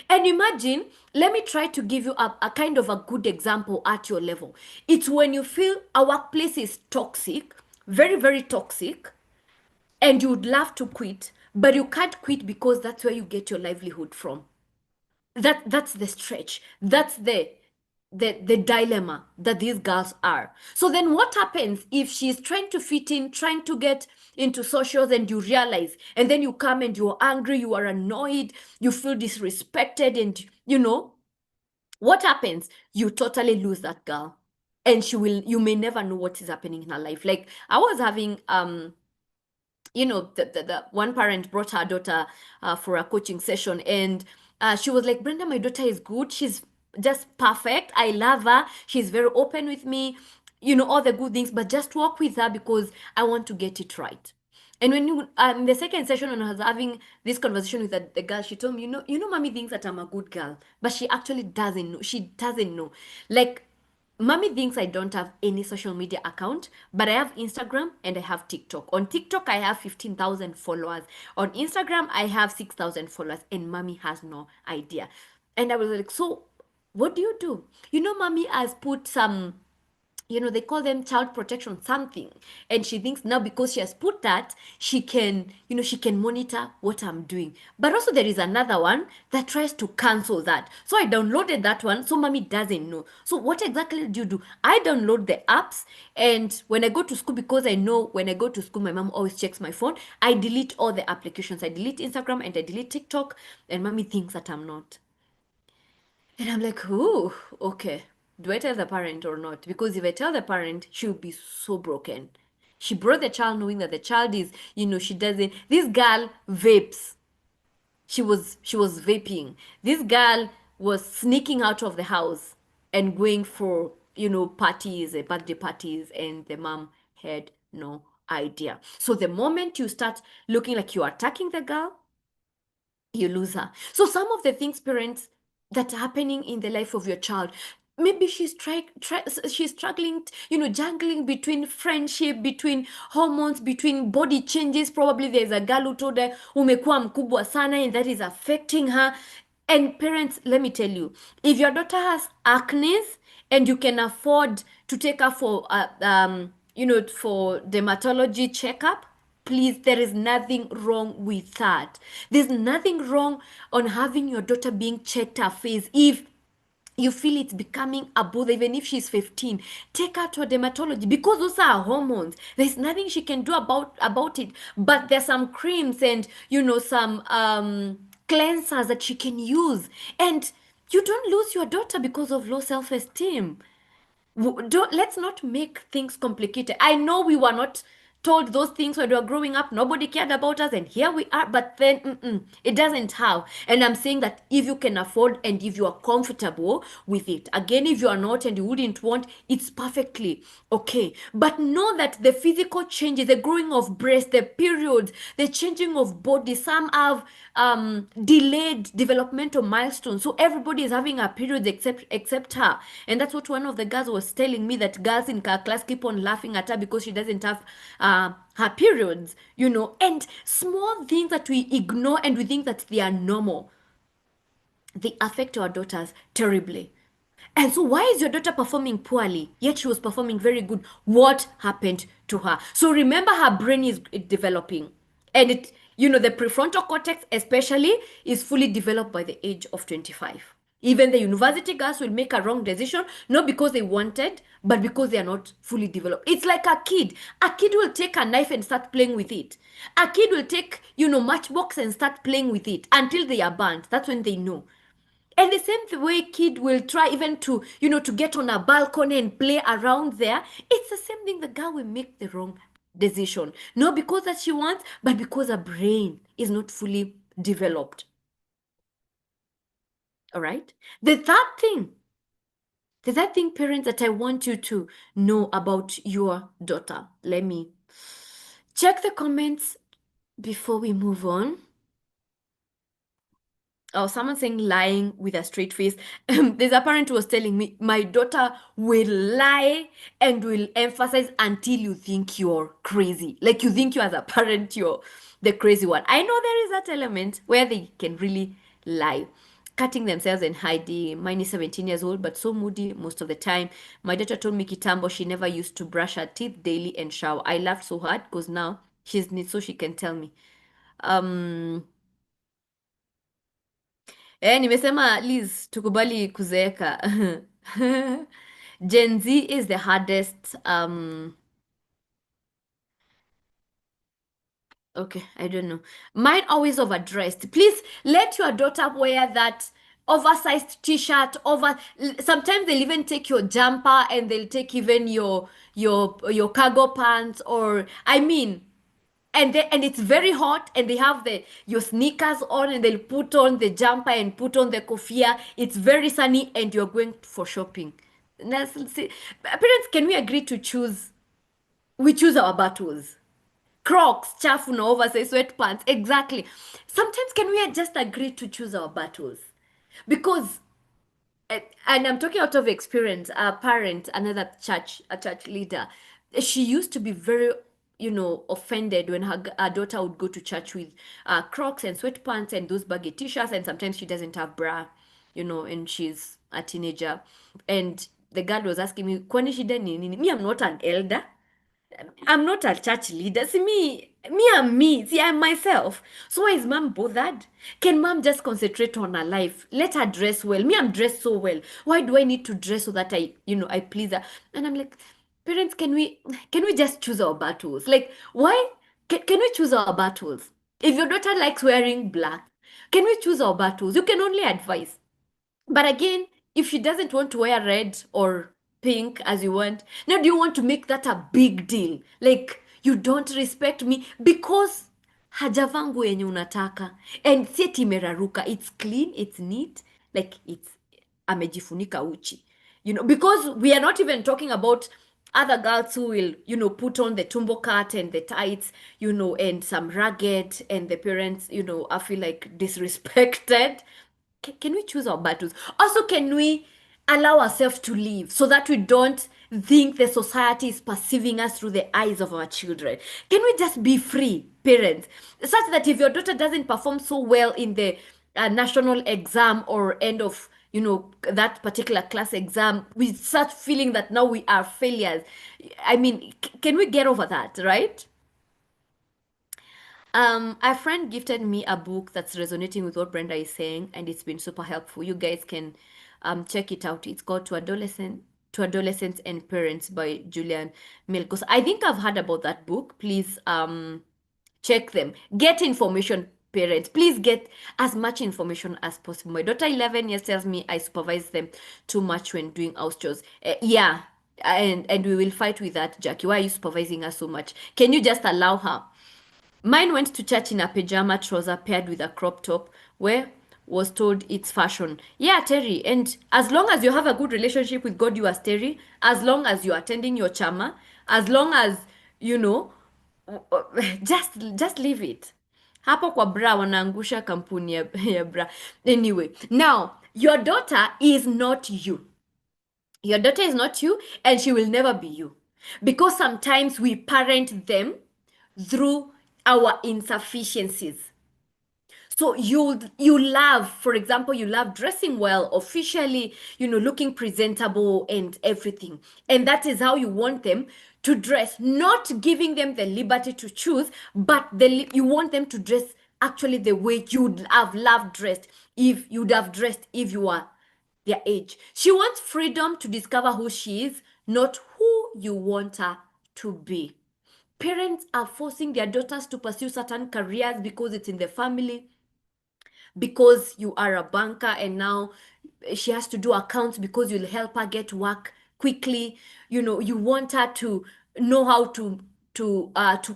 And imagine, let me try to give you a kind of a good example at your level. It's when you feel a workplace is toxic, very, very toxic, and you would love to quit, but you can't quit because that's where you get your livelihood from. That's the stretch. That's the dilemma that these girls are. So then what happens if she's trying to fit in, trying to get into socials, and you realize, and then you come and you're angry, you are annoyed, you feel disrespected, and what happens? You totally lose that girl. And you may never know what is happening in her life. Like I was having the one parent brought her daughter for a coaching session, and she was like, Brenda, my daughter is good, she's just perfect, I love her, she's very open with me, all the good things, but just work with her because I want to get it right. And when you in the second session, when I was having this conversation with the girl, she told me, mommy thinks that I'm a good girl, but she actually doesn't know. She doesn't know. Like, mommy thinks I don't have any social media account, but I have Instagram and I have TikTok. On TikTok, I have 15,000 followers. On Instagram, I have 6,000 followers, and mommy has no idea. And I was like, so what do? Mommy has put some they call them child protection something, and she thinks now because she has put that, she can, she can monitor what I'm doing. But also there is another one that tries to cancel that. So I downloaded that one, so mommy doesn't know. So what exactly do you do? I download the apps, and when I go to school, because I know when I go to school my mom always checks my phone, I delete all the applications. I delete Instagram and I delete TikTok, and mommy thinks that I'm not. And I'm like, oh, okay. Do I tell the parent or not? Because if I tell the parent, she'll be so broken. She brought the child knowing that the child is, she doesn't. This girl vapes. She was vaping. This girl was sneaking out of the house and going for, parties, birthday parties, and the mom had no idea. So the moment you start looking like you're attacking the girl, you lose her. So some of the things, parents, that are happening in the life of your child, maybe she's struggling, jangling between friendship, between hormones, between body changes. Probably there's a girl who told her umekuwa mkubwa sana, and that is affecting her. And parents, let me tell you, if your daughter has acne and you can afford to take her for for dermatology checkup, please, there is nothing wrong with that. There's nothing wrong on having your daughter being checked her face. If you feel it's becoming a bother, even if she's 15, take her to a dermatology, because those are hormones. There's nothing she can do about it. But there's some creams and some cleansers that she can use. And you don't lose your daughter because of low self-esteem. Don't, let's not make things complicated. I know we were not told those things when we were growing up. Nobody cared about us, and here we are. But then it doesn't have. And I'm saying that if you can afford and if you are comfortable with it, again, if you are not and you wouldn't want, it's perfectly okay. But know that the physical changes, the growing of breast, the periods, the changing of body, some have delayed developmental milestones. So everybody is having a period except her. And that's what one of the girls was telling me, that girls in her class keep on laughing at her because she doesn't have her periods, and small things that we ignore and we think that they are normal, they affect our daughters terribly. And so, why is your daughter performing poorly, yet she was performing very good? What happened to her? So, remember, her brain is developing. And the prefrontal cortex, especially, is fully developed by the age of 25. Even the university girls will make a wrong decision, not because they wanted, but because they are not fully developed. It's like a kid. A kid will take a knife and start playing with it. A kid will take, matchbox and start playing with it until they are burnt. That's when they know. And the same way kid will try even to, to get on a balcony and play around there. It's the same thing. The girl will make the wrong decision. Not because that she wants, but because her brain is not fully developed. All right? The third thing, parents, that I want you to know about your daughter. Let me check the comments before we move on. Oh, someone saying lying with a straight face. There's a parent who was telling me, my daughter will lie and will emphasize until you think you're crazy. Like you think you as a parent, you're the crazy one. I know there is that element where they can really lie. Cutting themselves and hiding. Mine is 17 years old, but so moody most of the time. My daughter told me kitambo she never used to brush her teeth daily and shower. I laughed so hard because now she's neat, so she can tell me. Nimesema Liz, tukubali kuzeeka. Gen Z is the hardest. Okay, I don't know. Mine always overdressed. Please let your daughter wear that oversized t-shirt over. Sometimes they'll even take your jumper and they'll take even your cargo pants, or I mean, and it's very hot and they have the your sneakers on and they'll put on the jumper and put on the kofia. It's very sunny and you're going for shopping. See, parents, can we agree to choose? We choose our battles. Crocs, chafu na oversized sweatpants. Exactly. Sometimes can we just agree to choose our battles? Because and I'm talking out of experience. A parent, a church leader, she used to be very, offended when her daughter would go to church with Crocs and sweatpants and those baggy t-shirts, and sometimes she doesn't have bra, and she's a teenager, and the guard was asking me, kwani shida ni nini? Me, I'm not an elder. I'm not a church leader. See, I'm me. See, I'm myself. So why is mom bothered? Can mom just concentrate on her life? Let her dress well. Me, I'm dressed so well. Why do I need to dress so that I please her? And I'm like, parents, can we just choose our battles? Like, why can we choose our battles? If your daughter likes wearing black, can we choose our battles? You can only advise. But again, if she doesn't want to wear red or pink as you want, now do you want to make that a big deal? Like, you don't respect me because hajavangu yenye unataka. And si eti imeraruka. It's clean, it's neat, like it's amejifunika uchi. Because we are not even talking about other girls who will, put on the tumbo cut and the tights, and some ragged, and the parents, I feel like disrespected. Can we choose our battles? Also, can we allow ourselves to live so that we don't think the society is perceiving us through the eyes of our children? Can we just be free, parents, such that if your daughter doesn't perform so well in the national exam or end of that particular class exam, we start feeling that now we are failures? I mean, can we get over that, right? A friend gifted me a book that's resonating with what Brenda is saying, and it's been super helpful. You guys can check it out. It's called To Adolescents and Parents by Julian Milkos. I think I've heard about that book. Please check them. Get information, parents. Please get as much information as possible. My daughter 11 years tells me I supervise them too much when doing house chores. Yeah, and we will fight with that, Jackie. Why are you supervising her so much? Can you just allow her? Mine went to church in a pajama trouser paired with a crop top, where was told it's fashion. Yeah, Terry. And as long as you have a good relationship with God, you are Terry. As long as you're attending your chama, as long as you know, just leave it. Hapo kwa bra wanaangusha kampuni ya bra. Anyway, now your daughter is not you. Your daughter is not you, and she will never be you. Because sometimes we parent them through our insufficiencies. So you love, for example, you love dressing well, officially, looking presentable and everything. And that is how you want them to dress, not giving them the liberty to choose, but you want them to dress actually the way you'd have loved dressed if you'd have dressed if you were their age. She wants freedom to discover who she is, not who you want her to be. Parents are forcing their daughters to pursue certain careers because it's in the family, because you are a banker and now she has to do accounts because you'll help her get work quickly. You want her to know how to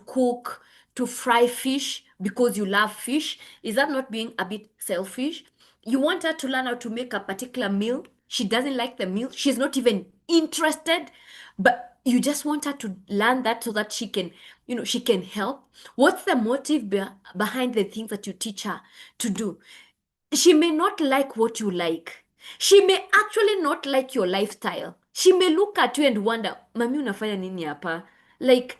cook, to fry fish because you love fish. Is that not being a bit selfish? You want her to learn how to make a particular meal. She doesn't like the meal. She's not even interested, but you just want her to learn that so that she can help. What's the motive behind the things that you teach her to do? She may not like what you like. She may actually not like your lifestyle. She may look at you and wonder, mami unafanya nini hapa? Like,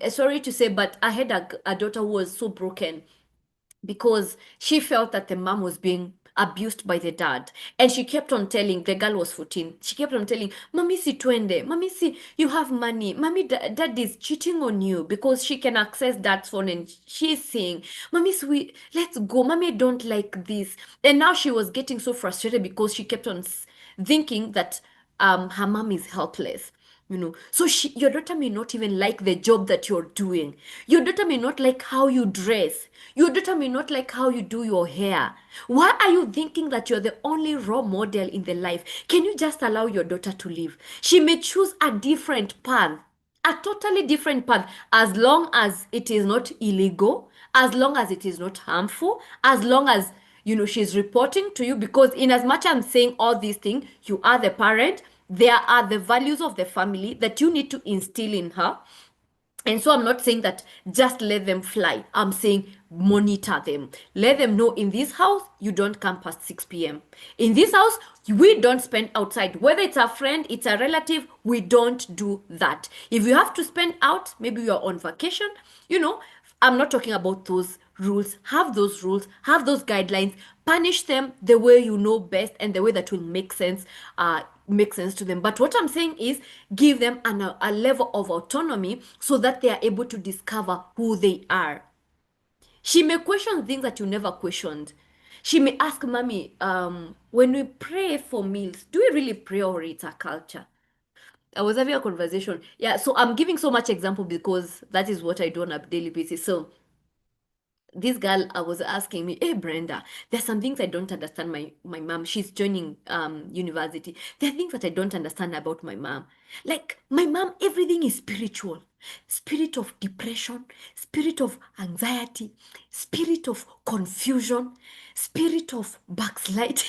sorry to say, but I had a daughter who was so broken because she felt that the mom was being abused by the dad. And she kept on telling, the girl was 14, she kept on telling, Mami si twende, Mami si, you have money, Mami dad is cheating on you because she can access dad's phone and she's saying, Mami si, let's go, Mami don't like this. And now she was getting so frustrated because she kept on thinking that her mom is helpless. So your daughter may not even like the job that you're doing. Your daughter may not like how you dress. Your daughter may not like how you do your hair. Why are you thinking that you're the only role model in the life? Can you just allow your daughter to live? She may choose a different path, a totally different path, as long as it is not illegal, as long as it is not harmful, as long as she's reporting to you. Because in as much I'm saying all these things, you are the parent, there are the values of the family that you need to instill in her. And so I'm not saying that just let them fly. I'm saying monitor them. Let them know in this house, you don't come past 6 p.m. In this house, we don't spend outside. Whether it's a friend, it's a relative, we don't do that. If you have to spend out, maybe you're on vacation, I'm not talking about those rules, have those guidelines, punish them the way you know best and the way that will make sense to them. But what I'm saying is give them a level of autonomy so that they are able to discover who they are. She may question things that you never questioned. She may ask, Mommy, when we pray for meals, do we really pray or it's a culture? I was having a conversation. Yeah, so I'm giving so much example because that is what I do on a daily basis. So this girl was asking me, hey Brenda, there's some things I don't understand. My mom, she's joining university. There are things that I don't understand about my mom. Like my mom, everything is spiritual. Spirit of depression, spirit of anxiety, spirit of confusion, spirit of backsliding.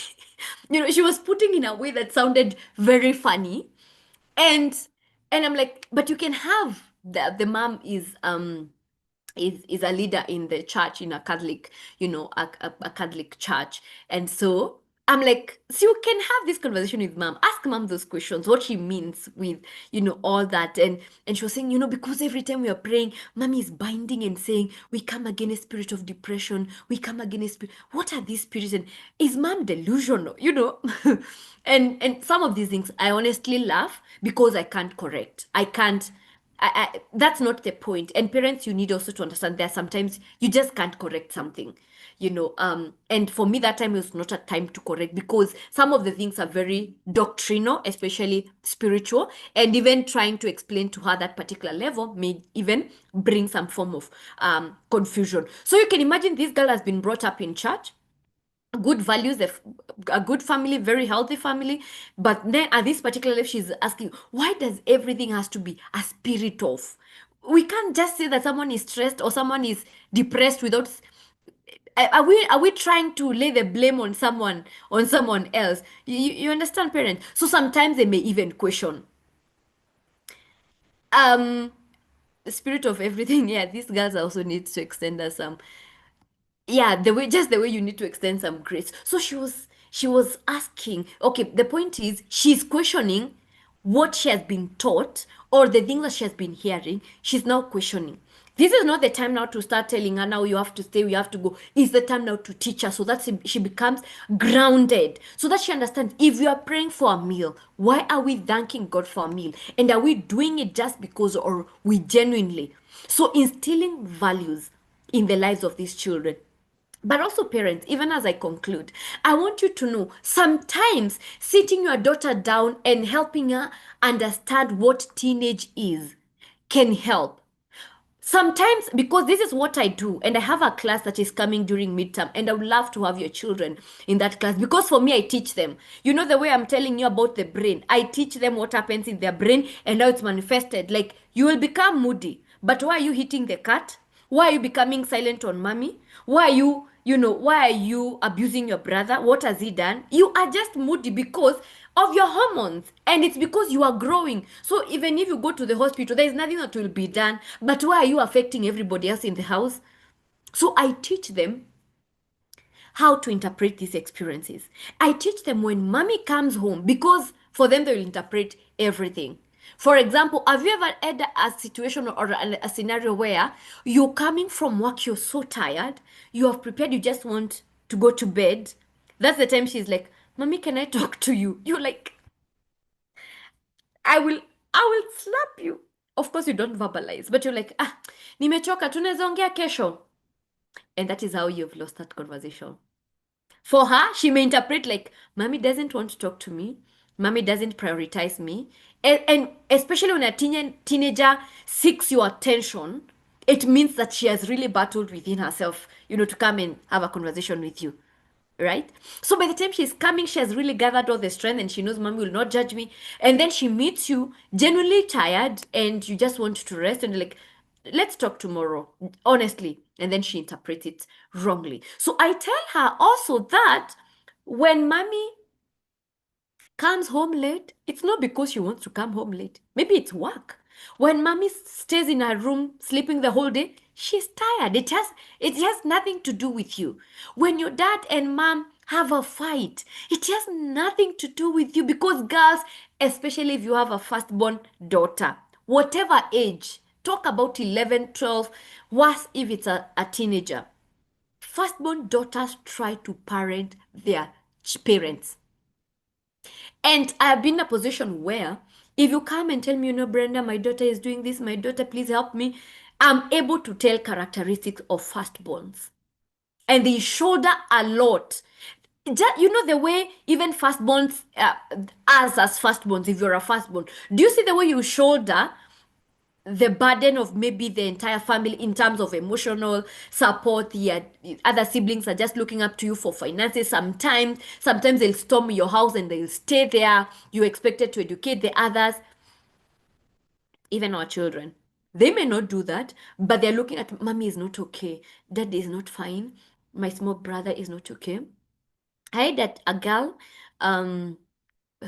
She was putting in a way that sounded very funny. And I'm like, but you can have the mom is a leader in the church, in a Catholic, a Catholic church. And so I'm like, so you can have this conversation with mom. Ask mom those questions, what she means with, all that. And she was saying, because every time we are praying, mommy is binding and saying, we come against spirit of depression, we come against spirit. What are these spirits? And is mom delusional? And some of these things I honestly laugh because I can't correct. I can't that's not the point. And parents, you need also to understand that sometimes you just can't correct something, and for me that time was not a time to correct because some of the things are very doctrinal, especially spiritual, and even trying to explain to her that particular level may even bring some form of confusion. So you can imagine this girl has been brought up in church, good values, a good family, very healthy family. But then at this particular level, she's asking, why does everything has to be a spirit of? We can't just say that someone is stressed or someone is depressed without. Are we trying to lay the blame on someone else? You understand, parents? So sometimes they may even question um the spirit of everything. Yeah, these girls also need to extend us some, yeah, the way you need to extend some grace. So she was asking, okay, the point is she's questioning what she has been taught or the things that she has been hearing. She's now questioning. This is not the time now to start telling her, now you have to stay, you have to go. It's the time now to teach her so that she becomes grounded, so that she understands, if we are praying for a meal, why are we thanking God for a meal? And are we doing it just because, or we genuinely? So instilling values in the lives of these children. But also, parents, even as I conclude, I want you to know sometimes sitting your daughter down and helping her understand what teenage is can help. Sometimes, because this is what I do, and I have a class that is coming during midterm, and I would love to have your children in that class because for me, I teach them. The way I'm telling you about the brain, I teach them what happens in their brain and how it's manifested. Like, you will become moody, but why are you hitting the cat? Why are you becoming silent on mommy? Why are you abusing your brother? What has he done? You are just moody because of your hormones, and it's because you are growing. So even if you go to the hospital, there is nothing that will be done. But why are you affecting everybody else in the house? So I teach them how to interpret these experiences. I teach them when mommy comes home, because for them they will interpret everything. For example, have you ever had a situation or a scenario where you're coming from work, you're so tired, you have prepared, you just want to go to bed? That's the time she's like, Mommy, can I talk to you? You're like, I will, I will slap you. Of course, you don't verbalize, but you're like, nimechoka, tunaweza ongea kesho. And that is how you've lost that conversation. For her, she may interpret like, Mommy doesn't want to talk to me. Mommy doesn't prioritize me. And especially when a teenager seeks your attention, it means that she has really battled within herself, to come and have a conversation with you. Right? So by the time she's coming, she has really gathered all the strength and she knows mommy will not judge me. And then she meets you genuinely tired and you just want to rest and you're like, let's talk tomorrow, honestly. And then she interprets it wrongly. So I tell her also that when mommy comes home late, it's not because she wants to come home late. Maybe it's work. When mommy stays in her room sleeping the whole day, she's tired. It has nothing to do with you. When your dad and mom have a fight, it has nothing to do with you, because girls, especially if you have a firstborn daughter, whatever age, talk about 11, 12, worse if it's a teenager. Firstborn daughters try to parent their parents. And I've been in a position where if you come and tell me, Brenda, my daughter is doing this, my daughter, please help me, I'm able to tell characteristics of firstborns. And they shoulder a lot. Just, the way even firstborns, us as firstborns, if you're a firstborn, do you see the way you shoulder the burden of maybe the entire family in terms of emotional support? The other siblings are just looking up to you for finances. Sometimes they'll storm your house and they'll stay there. You're expected to educate the others, even our children. They may not do that, but they're looking at mommy is not okay, daddy is not fine, my small brother is not okay. I had that a girl um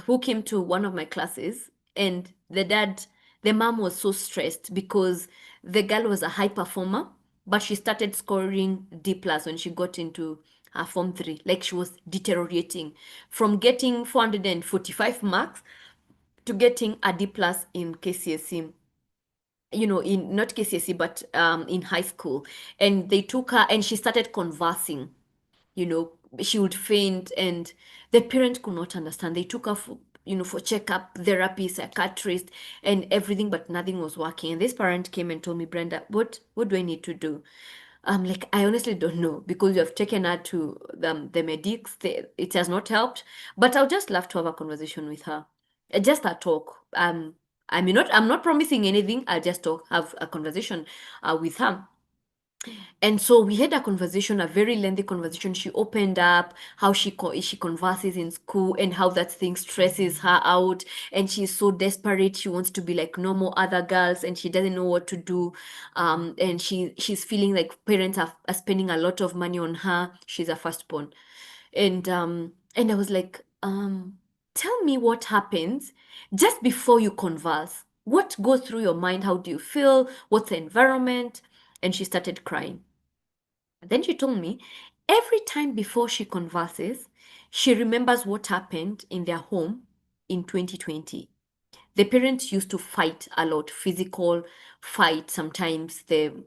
who came to one of my classes, and the mom was so stressed because the girl was a high performer, but she started scoring D plus when she got into her form 3. Like, she was deteriorating from getting 445 marks to getting a D plus in KCSE, in not KCSE, but in high school. And they took her and she started conversing, you know, she would faint, and the parent could not understand. They took her for checkup, therapy, psychiatrist, and everything, but nothing was working. And this parent came and told me, Brenda, what do I need to do? I'm like, I honestly don't know, because you have taken her to the medics. It has not helped, but I'll just love to have a conversation with her. Just a talk. I'm not promising anything. I'll just talk, have a conversation with her. And so we had a conversation, a very lengthy conversation. She opened up how she converses in school and how that thing stresses her out. And she's so desperate. She wants to be like normal other girls, and she doesn't know what to do. And she's feeling like parents are spending a lot of money on her. She's a firstborn. And I was like, tell me what happens just before you converse. What goes through your mind? How do you feel? What's the environment? And she started crying. Then she told me every time before she converses, she remembers what happened in their home in 2020. The parents used to fight a lot, physical fight. Sometimes the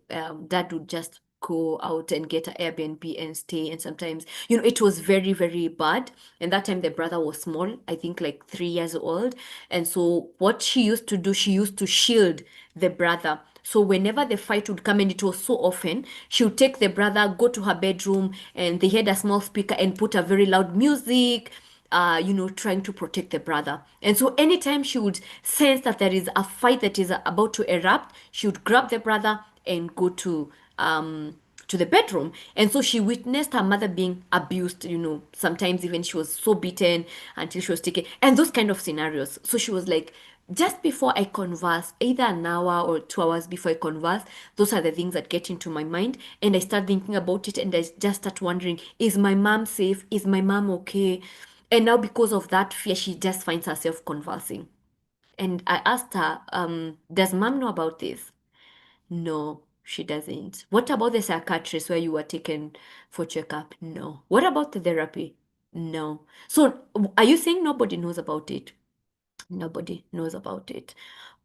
dad would just go out and get an Airbnb and stay. And sometimes, it was very, very bad. And that time the brother was small, I think like 3 years old. And so what she used to do, she used to shield the brother. So whenever the fight would come, and it was so often, she would take the brother, go to her bedroom, and they had a small speaker and put a very loud music, trying to protect the brother. And so anytime she would sense that there is a fight that is about to erupt, she would grab the brother and go to the bedroom. And so she witnessed her mother being abused, sometimes even she was so beaten until she was taken, and those kind of scenarios. So she was like, just before I converse, either an hour or 2 hours before I converse, those are the things that get into my mind. And I start thinking about it, and I just start wondering, is my mom safe? Is my mom okay? And now, because of that fear, she just finds herself conversing. And I asked her, does mom know about this? No, she doesn't. What about the psychiatrist where you were taken for checkup? No. What about the therapy? No. So are you saying nobody knows about it? Nobody knows about it.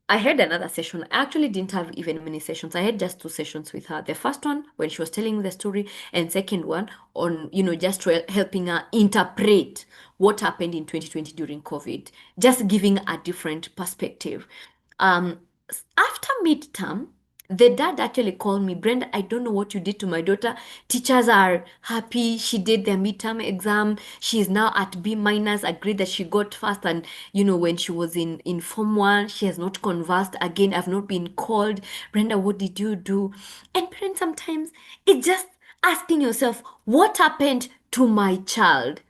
I had another session. I actually didn't have even many sessions. I had just 2 sessions with her. The first one when she was telling me the story, and second one on, just helping her interpret what happened in 2020 during COVID, just giving a different perspective. After midterm, the dad actually called me, Brenda, I don't know what you did to my daughter. Teachers are happy. She did their midterm exam. She is now at B minus, agreed that she got first. And, when she was in Form 1, she has not conversed again. I've not been called. Brenda, what did you do? And parents, sometimes it's just asking yourself, what happened to my child?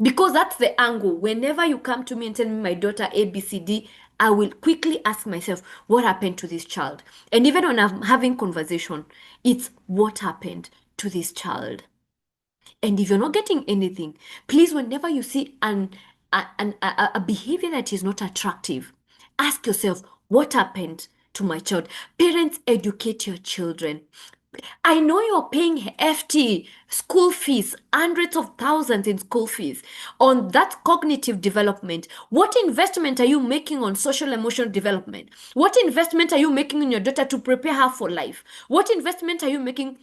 Because that's the angle. Whenever you come to me and tell me my daughter ABCD, I will quickly ask myself, what happened to this child? And even when I'm having conversation, it's what happened to this child? And if you're not getting anything, please, whenever you see a behavior that is not attractive, ask yourself, what happened to my child? Parents, educate your children. I know you're paying hefty school fees, hundreds of thousands in school fees on that cognitive development. What investment are you making on social emotional development? What investment are you making in your daughter to prepare her for life? What investment are you making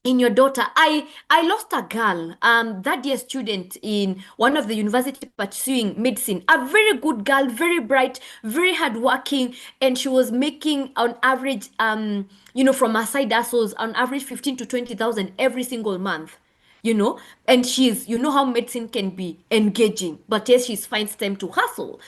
in your daughter. I lost a girl, that year student in one of the university pursuing medicine, a very good girl, very bright, very hardworking, and she was making on average, from her side hustles, on average 15 to 20,000 every single month. You know, and how medicine can be engaging, but yes, she finds time to hustle.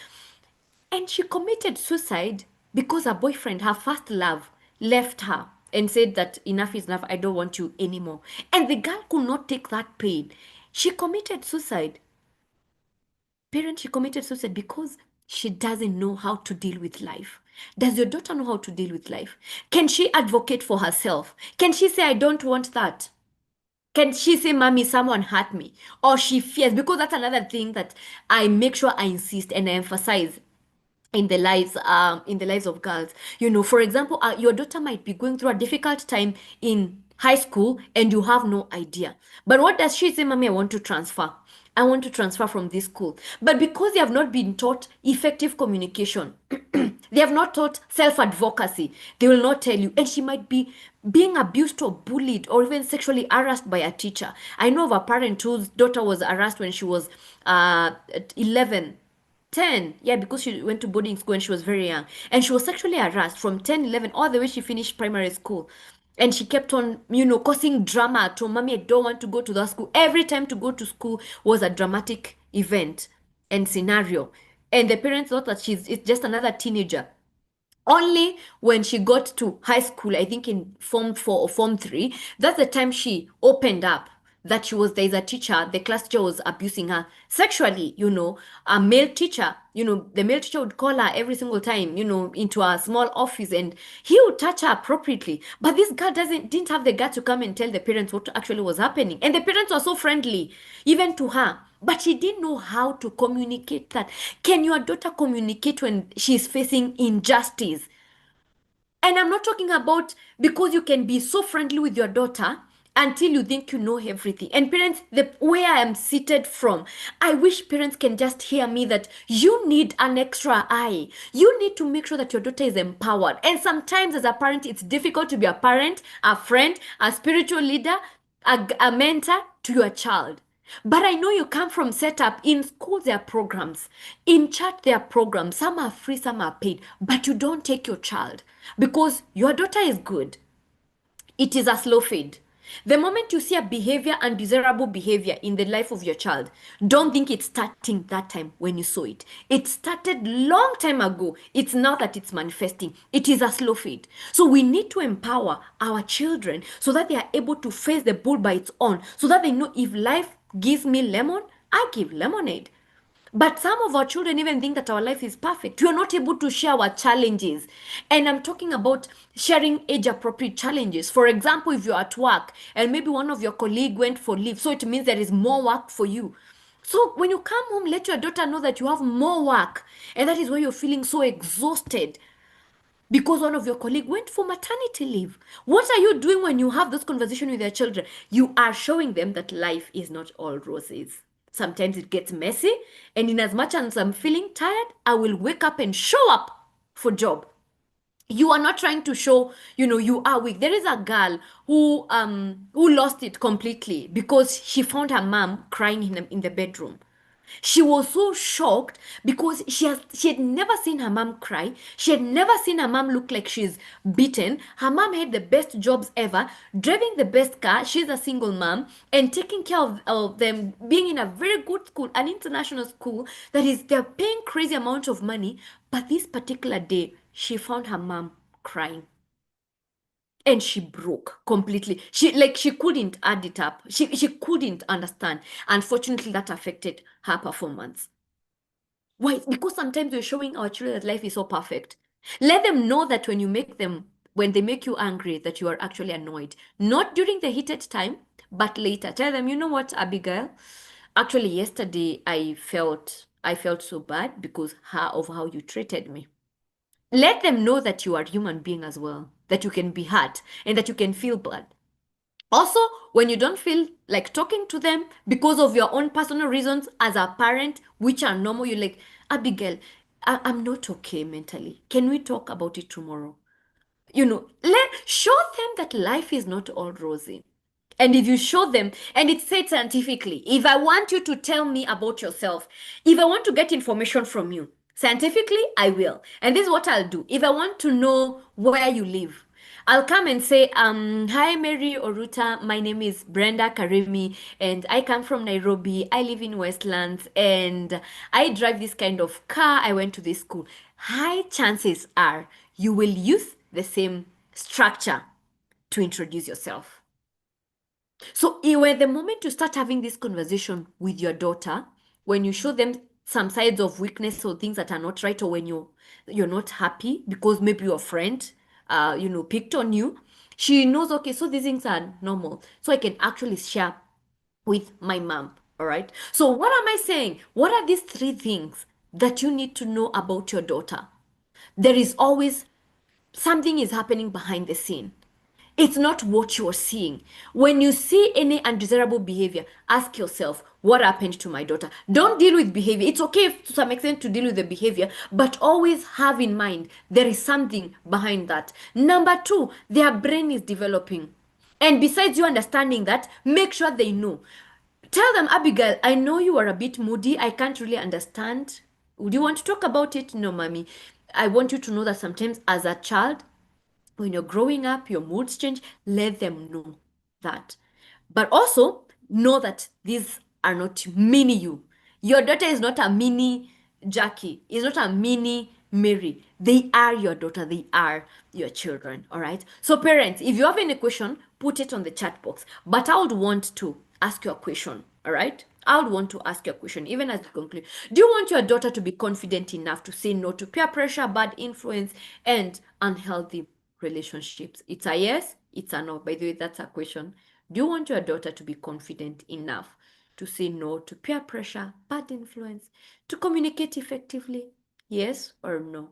And she committed suicide because her boyfriend, her first love, left her and said that enough is enough, I don't want you anymore. And the girl could not take that pain. She committed suicide. Parent, she committed suicide because she doesn't know how to deal with life. Does your daughter know how to deal with life? Can she advocate for herself? Can she say, I don't want that? Can she say, Mommy, someone hurt me? Or she fears? Because that's another thing that I make sure I insist and I emphasize in the lives of girls. For example, your daughter might be going through a difficult time in high school and you have no idea. But what does she say? Mommy, I want to transfer from this school. But because they have not been taught effective communication, they have not taught self-advocacy, they will not tell you. And she might be being abused or bullied or even sexually harassed by a teacher. I know of a parent whose daughter was harassed when she was 11, 10. Yeah, because she went to boarding school and she was very young. And she was sexually harassed from 10, 11, all the way she finished primary school. And she kept on, causing drama at home. Mommy, I don't want to go to that school. Every time to go to school was a dramatic event and scenario. And the parents thought that it's just another teenager. Only when she got to high school, I think in Form 4 or Form 3, that's the time she opened up that there's a teacher, the class teacher was abusing her sexually, a male teacher, the male teacher would call her every single time, into a small office and he would touch her appropriately. But this girl didn't have the guts to come and tell the parents what actually was happening. And the parents were so friendly, even to her. But she didn't know how to communicate that. Can your daughter communicate when she's facing injustice? And I'm not talking about because you can be so friendly with your daughter until you think you know everything. And parents, the where I am seated from, I wish parents can just hear me that you need an extra eye. You need to make sure that your daughter is empowered. And sometimes as a parent, it's difficult to be a parent, a friend, a spiritual leader, a mentor to your child. But I know you come from setup. In school, there are programs. In church, there are programs. Some are free, some are paid. But you don't take your child because your daughter is good. It is a slow fade. The moment you see a behavior, undesirable behavior in the life of your child, don't think it's starting that time when you saw it. It started long time ago. It's now that it's manifesting. It is a slow fade. So we need to empower our children so that they are able to face the bull by its own, so that they know if life gives me lemon, I give lemonade. But some of our children even think that our life is perfect. We are not able to share our challenges. And I'm talking about sharing age appropriate challenges. For example, if you're at work and maybe one of your colleague went for leave, so it means there is more work for you. So when you come home, let your daughter know that you have more work. And that is why you're feeling so exhausted because one of your colleague went for maternity leave. What are you doing when you have this conversation with your children? You are showing them that life is not all roses. Sometimes it gets messy, and in as much as I'm feeling tired, I will wake up and show up for job. You are not trying to show, you are weak. There is a girl who lost it completely because she found her mom crying in the bedroom. She was so shocked because she had never seen her mom cry. She had never seen her mom look like she's beaten. Her mom had the best jobs ever, driving the best car. She's a single mom and taking care of them, being in a very good school, an international school that is they're paying crazy amounts of money. But this particular day, she found her mom crying and she broke completely. She couldn't add it up. She couldn't understand. Unfortunately, that affected her performance. Why? Because sometimes we're showing our children that life is so perfect. Let them know that when they make you angry, that you are actually annoyed. Not during the heated time, but later. Tell them, you know what, Abigail? Actually, yesterday I felt so bad because of how you treated me. Let them know that you are a human being as well, that you can be hurt and that you can feel bad. Also, when you don't feel like talking to them because of your own personal reasons as a parent, which are normal, you're like, Abigail, I'm not okay mentally. Can we talk about it tomorrow? Show them that life is not all rosy. And if you show them, and it's said scientifically, if I want you to tell me about yourself, if I want to get information from you, scientifically, I will. And this is what I'll do. If I want to know where you live, I'll come and say, hi, Mary Oruta. My name is Brenda Karimi, and I come from Nairobi. I live in Westlands, and I drive this kind of car. I went to this school. High chances are you will use the same structure to introduce yourself. So when the moment you start having this conversation with your daughter, when you show them some sides of weakness or things that are not right, or when you're not happy because maybe your friend picked on you, she knows, okay, so these things are normal. So I can actually share with my mom. All right. So what am I saying? What are these three things that you need to know about your daughter? There is always something is happening behind the scene. It's not what you're seeing. When you see any undesirable behavior, ask yourself, what happened to my daughter? Don't deal with behavior. It's okay to some extent to deal with the behavior, but always have in mind there is something behind that. Number two, their brain is developing. And besides you understanding that, make sure they know. Tell them, Abigail, I know you are a bit moody. I can't really understand. Would you want to talk about it? No, mommy. I want you to know that sometimes as a child, when you're growing up, your moods change. Let them know that. But also know that these are not mini you. Your daughter is not a mini Jackie, is not a mini Mary. They are your daughter, they are your children. All right. So, parents, if you have any question, put it on the chat box. But I would want to ask you a question. All right. I would want to ask you a question, even as we conclude. Do you want your daughter to be confident enough to say no to peer pressure, bad influence, and unhealthy relationships? It's a yes, it's a no. By the way, that's a question. Do you want your daughter to be confident enough to say no to peer pressure, bad influence, to communicate effectively? Yes or no?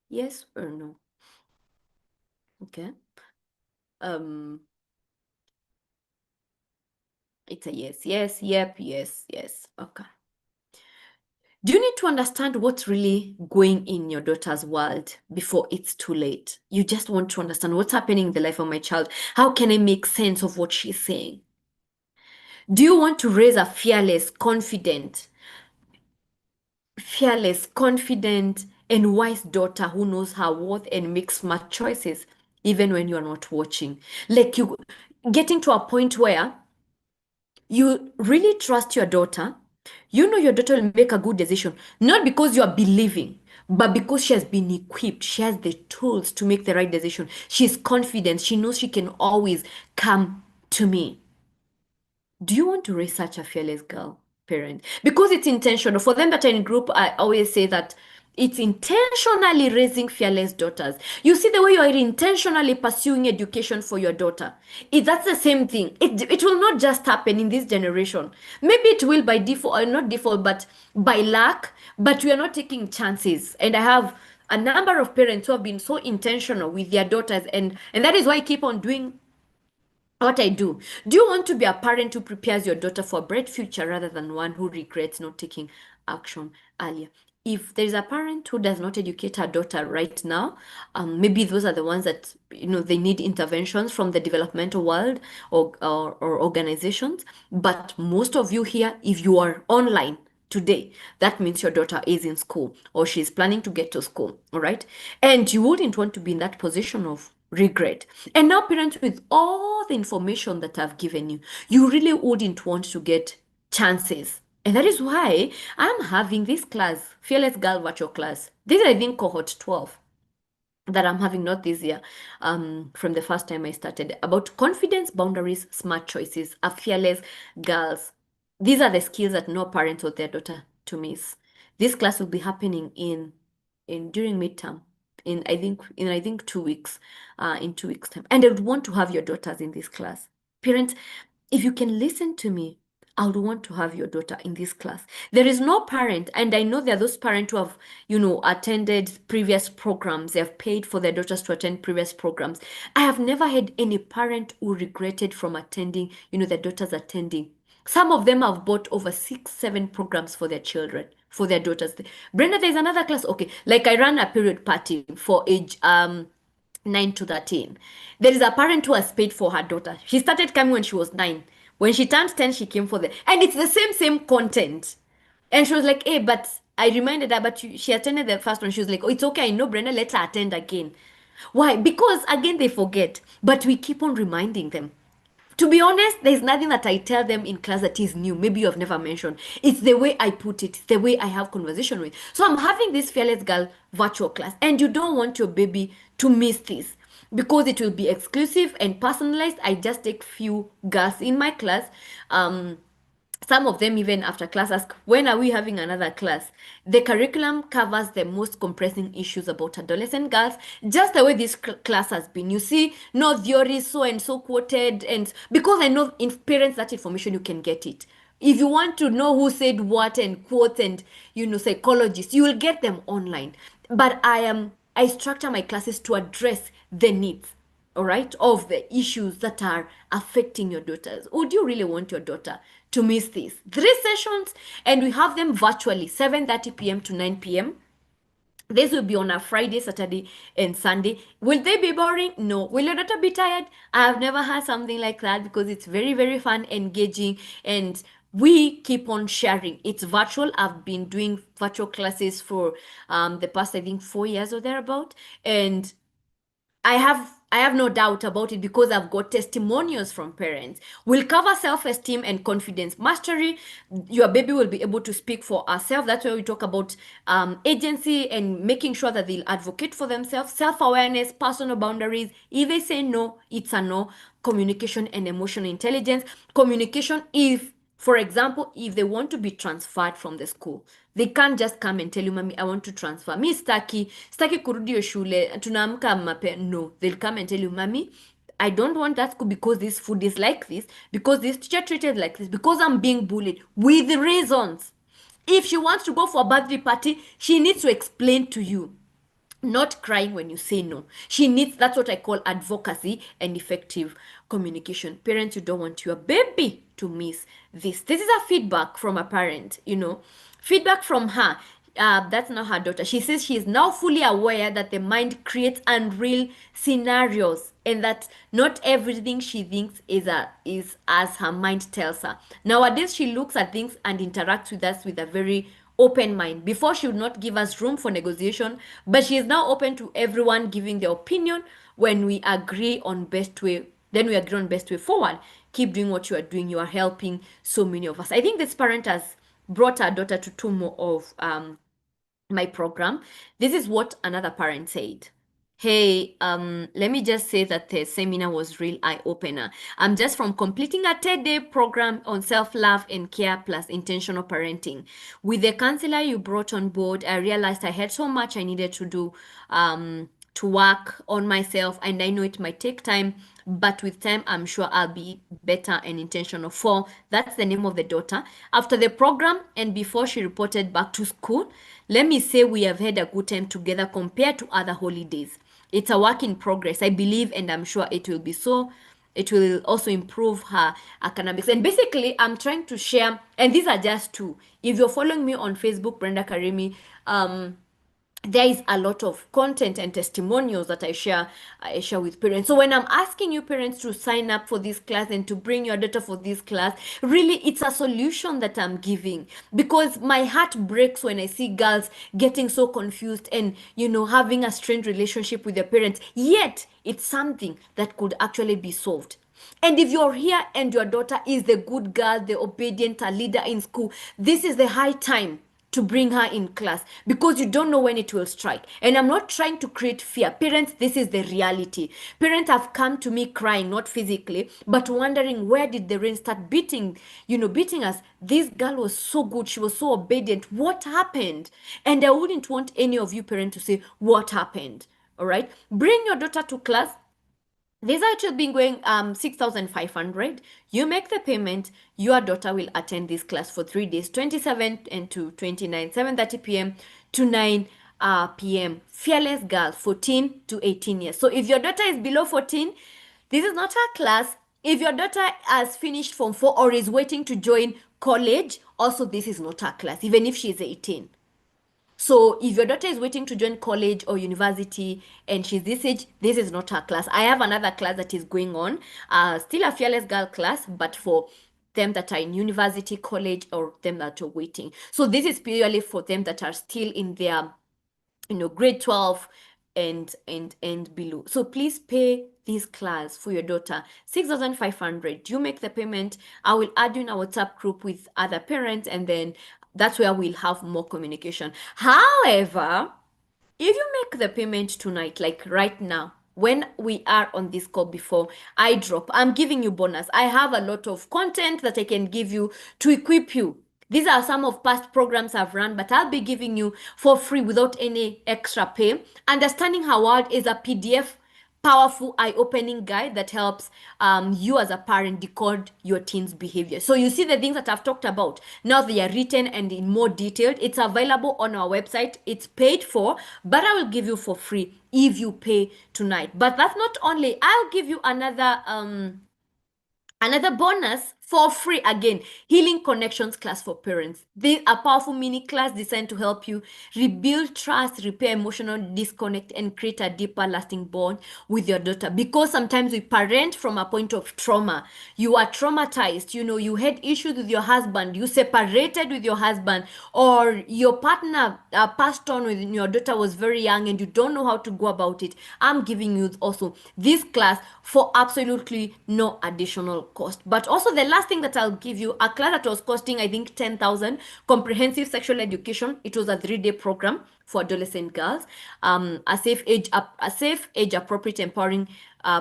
Yes or no? Okay. Um, it's a yes, yes, yep, yes, yes. Okay. Do you need to understand what's really going in your daughter's world before it's too late? You just want to understand what's happening in the life of my child. How can I make sense of what she's saying? Do you want to raise a fearless, confident, and wise daughter who knows her worth and makes smart choices even when you're not watching? Like you getting to a point where you really trust your daughter. You know your daughter will make a good decision, not because you are believing, but because she has been equipped. She has the tools to make the right decision. She's confident. She knows she can always come to me. Do you want to raise such a fearless girl, parent? Because it's intentional. For them that are in group, I always say that it's intentionally raising fearless daughters. You see the way you are intentionally pursuing education for your daughter. That's the same thing. It will not just happen in this generation. Maybe it will by default, or not default, but by luck. But we are not taking chances. And I have a number of parents who have been so intentional with their daughters, and that is why I keep on doing what I do. Do you want to be a parent who prepares your daughter for a bright future rather than one who regrets not taking action earlier? If there is a parent who does not educate her daughter right now, maybe those are the ones that they need interventions from the developmental world or organizations. But most of you here, if you are online today, that means your daughter is in school or she's planning to get to school, all right? And you wouldn't want to be in that position of regret. And now, parents, with all the information that I've given you, you really wouldn't want to get chances. And that is why I'm having this class, Fearless Girl Virtual Class. This is, I think, cohort 12 that I'm having, not this year, from the first time I started, about confidence, boundaries, smart choices, a fearless girls. These are the skills that no parent want their daughter to miss. This class will be happening in during midterm in I think 2 weeks, in 2 weeks time, and I would want to have your daughters in this class. Parents, if you can listen to me, I would want to have your daughter in this class. There is no parent, and I know there are those parents who have, attended previous programs. They have paid for their daughters to attend previous programs. I have never had any parent who regretted from attending, their daughters attending. Some of them have bought over 6, 7 programs for their children, for their daughters. Brenda, there's another class. Okay, like I ran a period party for age 9 to 13. There is a parent who has paid for her daughter. She started coming when she was 9. When she turned 10, she came for the, and it's the same content. And she was like, hey, but I reminded her, but she attended the first one. She was like, oh, it's okay. I know Brenda, let her attend again. Why? Because again, they forget. But we keep on reminding them. To be honest, there's nothing that I tell them in class that is new. Maybe you have never mentioned. It's the way I put it, it's the way I have conversation with. So I'm having this fearless girl virtual class, and you don't want your baby to miss this because it will be exclusive and personalized. I just take few girls in my class. Some of them even after class ask, when are we having another class? The curriculum covers the most compressing issues about adolescent girls, just the way this class has been. You see, no theory so and so quoted, and because I know in parents that information you can get it. If you want to know who said what and quotes and psychologists, you will get them online. But I structure my classes to address the needs, all right, of the issues that are affecting your daughters. Would you really want your daughter to miss this? 3 sessions, and we have them virtually, 7:30 p.m. to 9 p.m. This will be on a Friday, Saturday, and Sunday. Will they be boring? No. Will your daughter be tired? I have never had something like that because it's very, very fun, engaging, and we keep on sharing. It's virtual. I've been doing virtual classes for the past, I think, 4 years or thereabout, and I have no doubt about it because I've got testimonials from parents. We'll cover self-esteem and confidence mastery. Your baby will be able to speak for herself. That's where we talk about agency and making sure that they'll advocate for themselves, self-awareness, personal boundaries. If they say no, it's a no. Communication and emotional intelligence. Communication, if for example, if they want to be transferred from the school, they can't just come and tell you, Mommy, I want to transfer. Mi staki kurudi hiyo shule, tunaamka mape. No, they'll come and tell you, Mommy, I don't want that school because this food is like this, because this teacher treated like this, because I'm being bullied, with reasons. If she wants to go for a birthday party, she needs to explain to you, not crying when you say no. She needs, that's what I call advocacy and effective communication. Parents, you don't want your baby to miss this. This is a feedback from a parent, feedback from her. That's not her daughter. She says she is now fully aware that the mind creates unreal scenarios and that not everything she thinks is as her mind tells her. Nowadays, she looks at things and interacts with us with a very open mind. Before, she would not give us room for negotiation, but she is now open to everyone giving their opinion. When we agree on best way, then we agree on best way forward. Keep doing what you are doing. You are helping so many of us. I think this parent has brought our daughter to 2 more of my program. This is what another parent said. Hey, let me just say that the seminar was real eye-opener. I'm just from completing a 10-day program on self-love and care plus intentional parenting. With the counselor you brought on board, I realized I had so much I needed to do to work on myself, and I know it might take time, but with time, I'm sure I'll be better and intentional. For that's the name of the daughter. After the program and before she reported back to school, let me say we have had a good time together compared to other holidays. It's a work in progress, I believe, and I'm sure it will be so. It will also improve her academics. And basically, I'm trying to share, and these are just two. If you're following me on Facebook, Brenda Karimi, there is a lot of content and testimonials that I share with parents. So when I'm asking you parents to sign up for this class and to bring your daughter for this class, really it's a solution that I'm giving, because my heart breaks when I see girls getting so confused and having a strained relationship with their parents, yet it's something that could actually be solved. And if you're here and your daughter is the good girl, the obedient, a leader in school, this is the high time to bring her in class, because you don't know when it will strike. And I'm not trying to create fear. Parents, this is the reality. Parents have come to me crying, not physically, but wondering, where did the rain start beating us? This girl was so good. She was so obedient. What happened? And I wouldn't want any of you parents to say, what happened? All right. Bring your daughter to class. These are actually been going 6,500. You make the payment, your daughter will attend this class for 3 days, 27 and to 29, 7:30 p.m. to 9 p.m. Fearless girls, 14 to 18 years. So if your daughter is below 14, this is not her class. If your daughter has finished Form 4 or is waiting to join college, also this is not her class, even if she is 18. So if your daughter is waiting to join college or university and she's this age, this is not her class. I have another class that is going on, still a fearless girl class, but for them that are in university, college, or them that are waiting. So this is purely for them that are still in their, grade 12 and below. So please pay this class for your daughter 6,500. You make the payment. I will add you in a WhatsApp group with other parents, and then that's where we'll have more communication. However, if you make the payment tonight, like right now, when we are on this call before I drop, I'm giving you bonus. I have a lot of content that I can give you to equip you. These are some of past programs I've run, but I'll be giving you for free without any extra pay. Understanding Her World is a PDF powerful eye-opening guide that helps you as a parent decode your teen's behavior. So you see the things that I've talked about. Now they are written and in more detailed. It's available on our website. It's paid for, but I will give you for free if you pay tonight. But that's not only. I'll give you another bonus for free again, Healing Connections class for parents. This a powerful mini class designed to help you rebuild trust, repair emotional disconnect, and create a deeper, lasting bond with your daughter. Because sometimes we parent from a point of trauma. You are traumatized, you had issues with your husband, you separated with your husband, or your partner passed on when your daughter was very young and you don't know how to go about it. I'm giving you also this class for absolutely no additional cost. But also the last thing that I'll give you, a class that was costing I think 10,000, comprehensive sexual education. It was a 3-day program for adolescent girls, a safe age appropriate empowering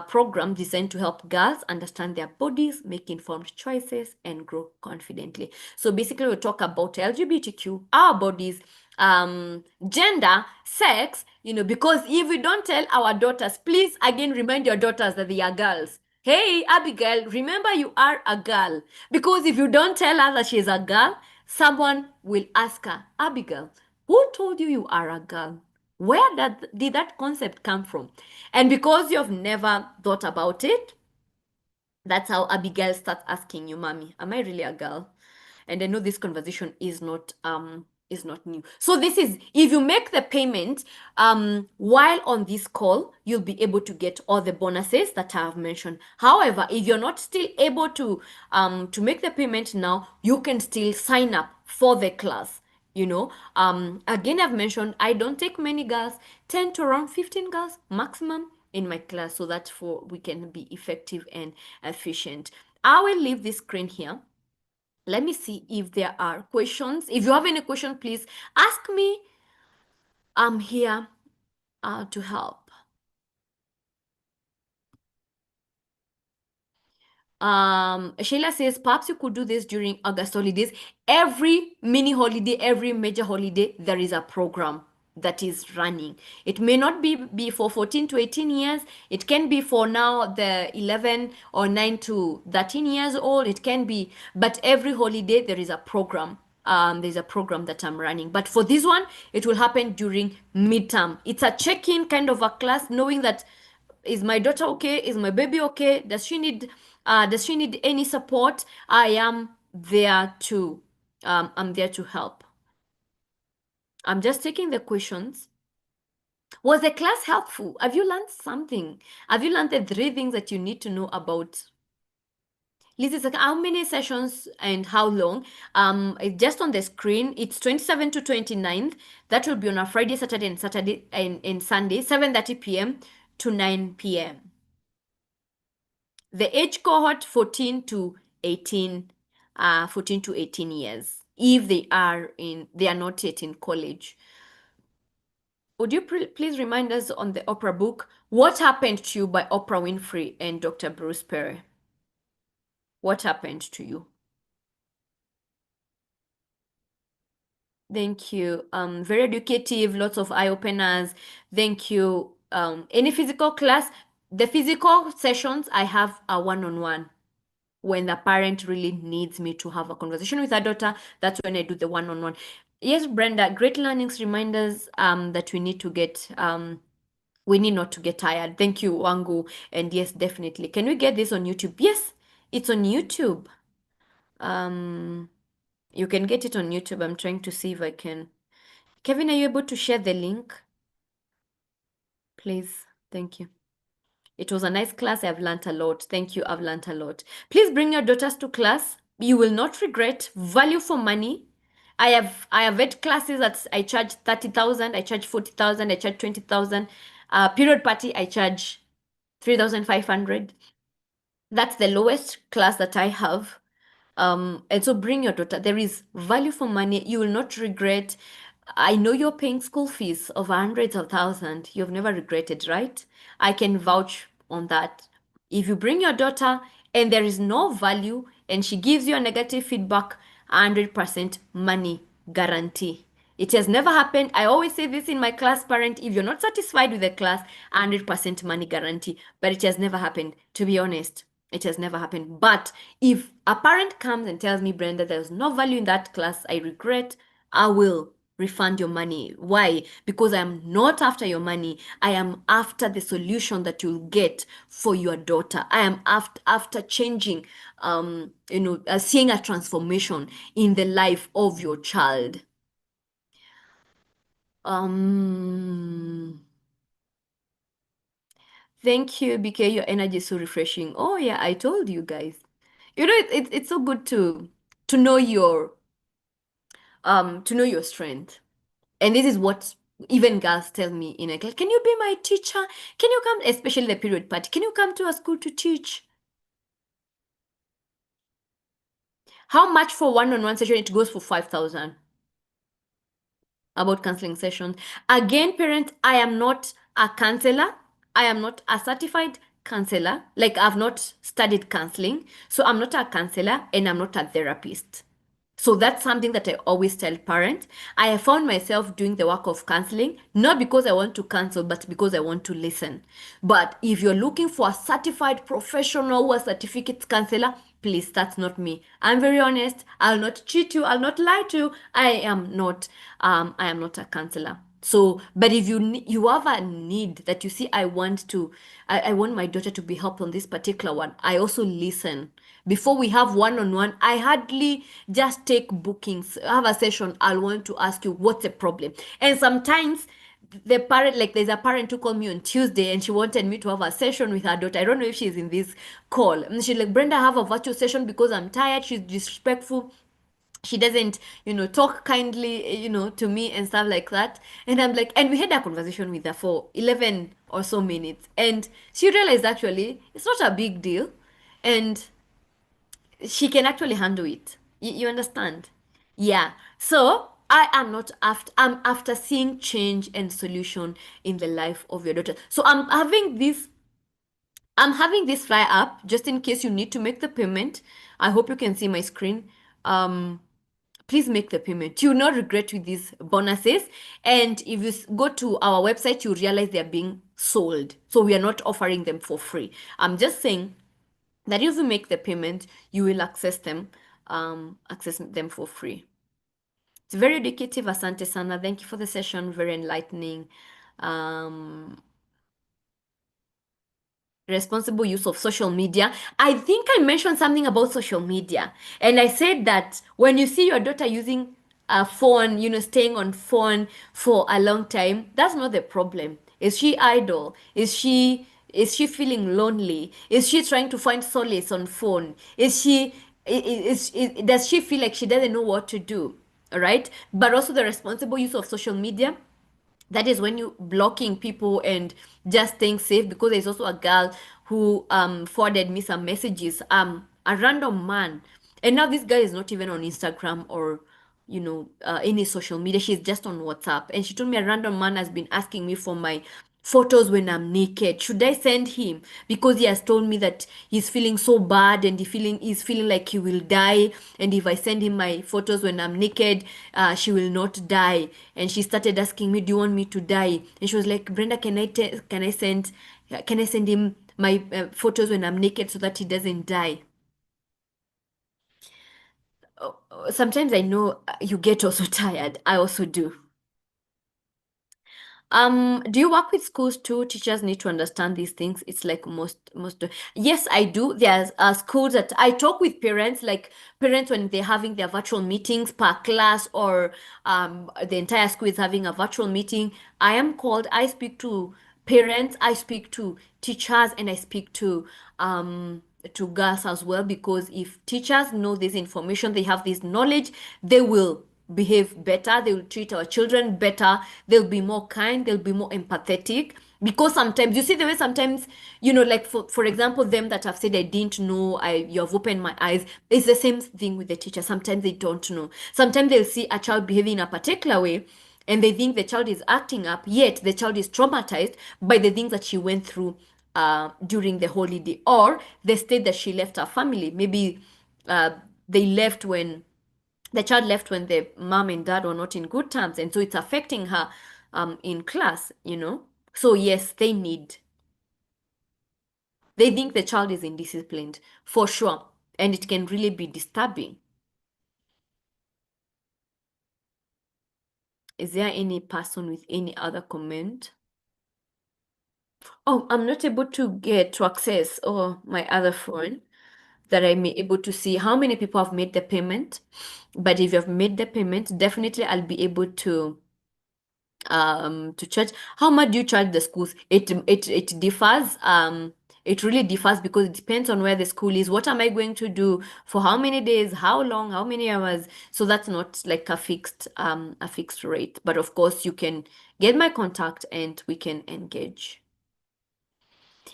program designed to help girls understand their bodies, make informed choices, and grow confidently. So basically we talk about LGBTQ, our bodies, gender, sex, because if we don't tell our daughters, please again remind your daughters that they are girls. Hey, Abigail, remember you are a girl. Because if you don't tell her that she's a girl, someone will ask her, Abigail, who told you you are a girl? Where did that concept come from? And because you've never thought about it, that's how Abigail starts asking you, Mommy, am I really a girl? And I know this conversation is not new. So this is, if you make the payment while on this call, you'll be able to get all the bonuses that I have mentioned. However, if you're not still able to make the payment now, you can still sign up for the class. Again, I've mentioned I don't take many girls, 10 to around 15 girls maximum in my class, so that we can be effective and efficient. I will leave this screen here. Let me see if there are questions. If you have any question, please ask me. I'm here to help. Sheila says, perhaps you could do this during August holidays. Every mini holiday, every major holiday, there is a program that is running. It may not be for 14 to 18 years. It can be for now the 11 or 9 to 13 years old. It can be, but every holiday there is a program. There's a program that I'm running. But for this one, it will happen during midterm. It's a check-in kind of a class, knowing that is my daughter okay? Is my baby okay? Does she need any support? I am there to I'm there to help. I'm just taking the questions. Was the class helpful? Have you learned something? Have you learned the 3 things that you need to know about? Lizzie, how many sessions and how long? Just on the screen, it's 27 to 29th. That will be on a Friday, Saturday, and Sunday, 7:30 p.m. to 9 p.m. The age cohort 14 to 18, 14 to 18 years, if they are not yet in college. Would you please remind us on the Oprah book, What Happened to You by Oprah Winfrey and Dr. Bruce Perry? What happened to you? Thank you. Very educative, lots of eye openers. Thank you. Any physical class? The physical sessions I have are one-on-one. When the parent really needs me to have a conversation with their daughter, that's when I do the one-on-one. Yes, Brenda, great learnings reminders that we need not to get tired. Thank you, Wangu. And yes, definitely. Can we get this on YouTube? Yes, it's on YouTube. You can get it on YouTube. I'm trying to see if I can Kevin, are you able to share the link, please? Thank you. It was a nice class. I've learned a lot. Thank you. I've learned a lot. Please bring your daughters to class. You will not regret. Value for money. I have had classes that I charge 30,000, I charge 40,000, I charge 20,000. Period party, I charge 3,500. That's the lowest class that I have. And so bring your daughter. There is value for money. You will not regret. I know you're paying school fees of hundreds of thousands. You've never regretted, right? I can vouch on that. If you bring your daughter and there is no value and she gives you a negative feedback, 100% money guarantee. It has never happened. I always say this in my class, parent. If you're not satisfied with the class, 100% money guarantee. But it has never happened, to be honest. It has never happened. But if a parent comes and tells me, Brenda, there's no value in that class, I regret, I will refund your money. Why? Because I am not after your money. I am after the solution that you'll get for your daughter. I am after changing, seeing a transformation in the life of your child. Um, Thank you, BK. Your energy is so refreshing. Oh yeah, I told you guys. It's so good to know your strength. And this is what even girls tell me in a class. Can you be my teacher? Can you come, especially the period party? Can you come to a school to teach? How much for one-on-one session? It goes for 5,000. About counseling sessions. Again, parents, I am not a counselor. I am not a certified counselor. Like I've not studied counseling. So I'm not a counselor and I'm not a therapist. So that's something that I always tell parents. I have found myself doing the work of counseling, not because I want to counsel, but because I want to listen. But if you're looking for a certified professional or a certificate counselor, please, that's not me. I'm very honest. I'll not cheat you. I'll not lie to you. I am not a counselor. So, but if you have a need that you see, I want my daughter to be helped on this particular one. I also listen. Before we have one-on-one, I hardly just take bookings. Have a session. I'll want to ask you what's the problem. And sometimes the parent, like there's a parent who called me on Tuesday and she wanted me to have a session with her daughter. I don't know if she's in this call. And she's like, Brenda, I have a virtual session because I'm tired. She's disrespectful. She doesn't, talk kindly, to me and stuff like that. And I'm like, and we had a conversation with her for 11 or so minutes. And she realized actually it's not a big deal. And she can actually handle it. You understand? Yeah. So I am not after, I'm after seeing change and solution in the life of your daughter. So I'm having this fly up just in case you need to make the payment. I hope you can see my screen. Um, Please make the payment. You will not regret with these bonuses. And if you go to our website, you realize they're being sold. So we are not offering them for free. I'm just saying that if you make the payment, you will access them for free. It's very educative. Asante sana. Thank you for the session. Very enlightening. Um, Responsible use of social media. I think I mentioned something about social media, and I said that when you see your daughter using a phone, staying on phone for a long time, that's not the problem. Is she idle? Is she feeling lonely? Is she trying to find solace on phone? Does she feel like she doesn't know what to do? All right, but also the responsible use of social media, that is when you blocking people and just staying safe. Because there's also a girl who forwarded me some messages, a random man, and now this guy is not even on Instagram or any social media. She's just on WhatsApp, and she told me a random man has been asking me for my photos when I'm naked. Should I send him? Because he has told me that he's feeling so bad and he's feeling like he will die. And if I send him my photos when I'm naked, she will not die. And she started asking me, "Do you want me to die?" And she was like, "Brenda, can I send him my photos when I'm naked so that he doesn't die?" Sometimes I know you get also tired. I also do. Do you work with schools too? Teachers need to understand these things. It's like most. Yes, I do. There's schools that I talk with parents, like parents when they're having their virtual meetings per class, or the entire school is having a virtual meeting. I am called. I speak to parents. I speak to teachers, and I speak to girls as well, because if teachers know this information, they have this knowledge, they will behave better, they will treat our children better, they'll be more kind, they'll be more empathetic. Because sometimes you see the way sometimes, like for example, them that have said I didn't know, you have opened my eyes. It's the same thing with the teacher. Sometimes they don't know. Sometimes they'll see a child behaving in a particular way and they think the child is acting up, yet the child is traumatized by the things that she went through during the holiday, or the state that she left her family. Maybe uh, they left when the child left when the mom and dad were not in good terms, and so it's affecting her in class. So yes, they think the child is indisciplined for sure, and it can really be disturbing. Is there any person with any other comment? Oh, I'm not able to get to access my other phone that I may able to see how many people have made the payment. But if you have made the payment, definitely I'll be able to charge. How much do you charge the schools? It differs. It really differs because it depends on where the school is. What am I going to do for how many days, how long, how many hours? So that's not like a fixed rate. But of course you can get my contact and we can engage.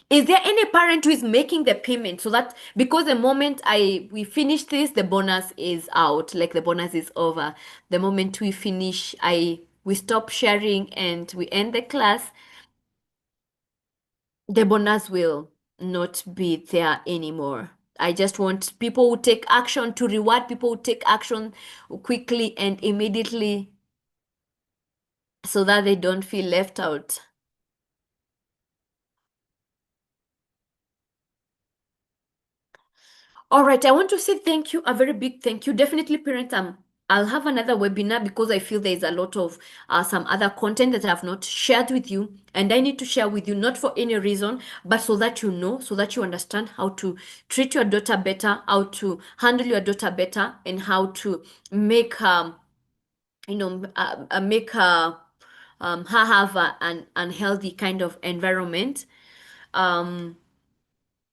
Is there any parent who is making the payment so that because the moment we finish this, the bonus is out, like the bonus is over. The moment we finish, we stop sharing and we end the class, the bonus will not be there anymore. I just want people who take action to reward people who take action quickly and immediately so that they don't feel left out. All right, I want to say thank you, a very big thank you. Definitely, parents, I'll have another webinar because I feel there's a lot of some other content that I have not shared with you, and I need to share with you, not for any reason, but so that you know, so that you understand how to treat your daughter better, how to handle your daughter better, and how to make make her have an unhealthy kind of environment. Um,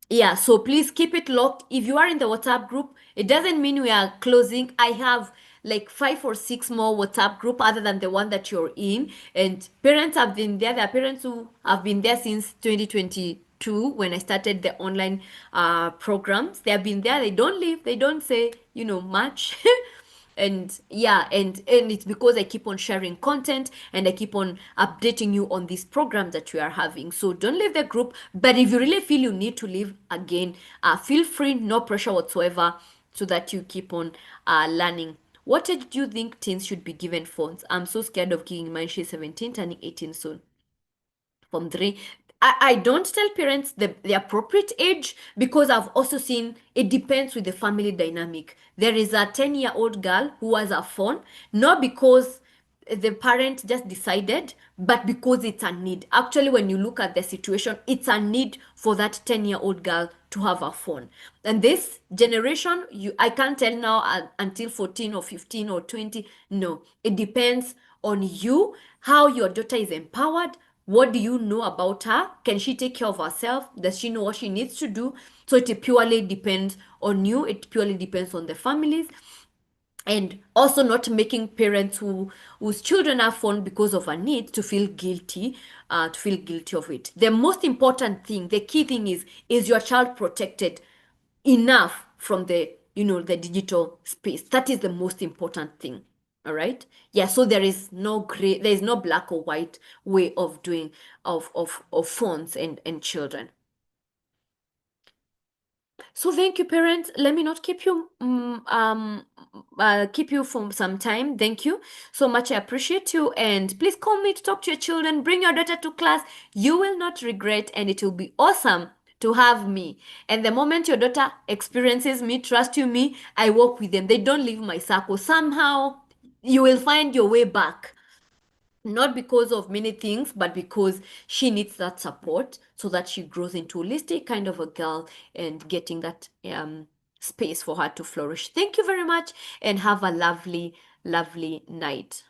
yeah, so please keep it locked. If you are in the WhatsApp group, it doesn't mean we are closing. I have like 5 or 6 more WhatsApp group other than the one that you're in. And parents have been there. There are parents who have been there since 2022 when I started the online programs. They have been there. They don't leave. They don't say, much. And yeah, and it's because I keep on sharing content and I keep on updating you on this program that we are having. So don't leave the group, but if you really feel you need to leave again, feel free, no pressure whatsoever, so that you keep on learning. What age do you think teens should be given phones? I'm so scared of giving mine. She's 17, turning 18 soon. From 3. I don't tell parents the appropriate age because I've also seen it depends with the family dynamic. There is a 10-year-old girl who has a phone, not because the parent just decided, but because it's a need. Actually, when you look at the situation, it's a need for that 10-year-old girl to have a phone. And this generation, I can't tell now until 14 or 15 or 20. No, it depends on you, how your daughter is empowered. What do you know about her? Can she take care of herself? Does she know what she needs to do? So it purely depends on you. It purely depends on the families, and also not making parents whose children are phone because of a need to feel guilty of it. The most important thing, the key thing is your child protected enough from the digital space? That is the most important thing. All right. Yeah, so there is no black or white way of doing of phones and children. So thank you, parents. Let me not keep you for some time. Thank you so much. I appreciate you, and please call me to talk to your children. Bring your daughter to class. You will not regret, and it will be awesome to have me. And the moment your daughter experiences me, trust you me, I work with them. They don't leave my circle. Somehow you will find your way back. not because of many things, but because she needs that support so that she grows into a holistic kind of a girl and getting that space for her to flourish. Thank you very much and have a lovely, lovely night.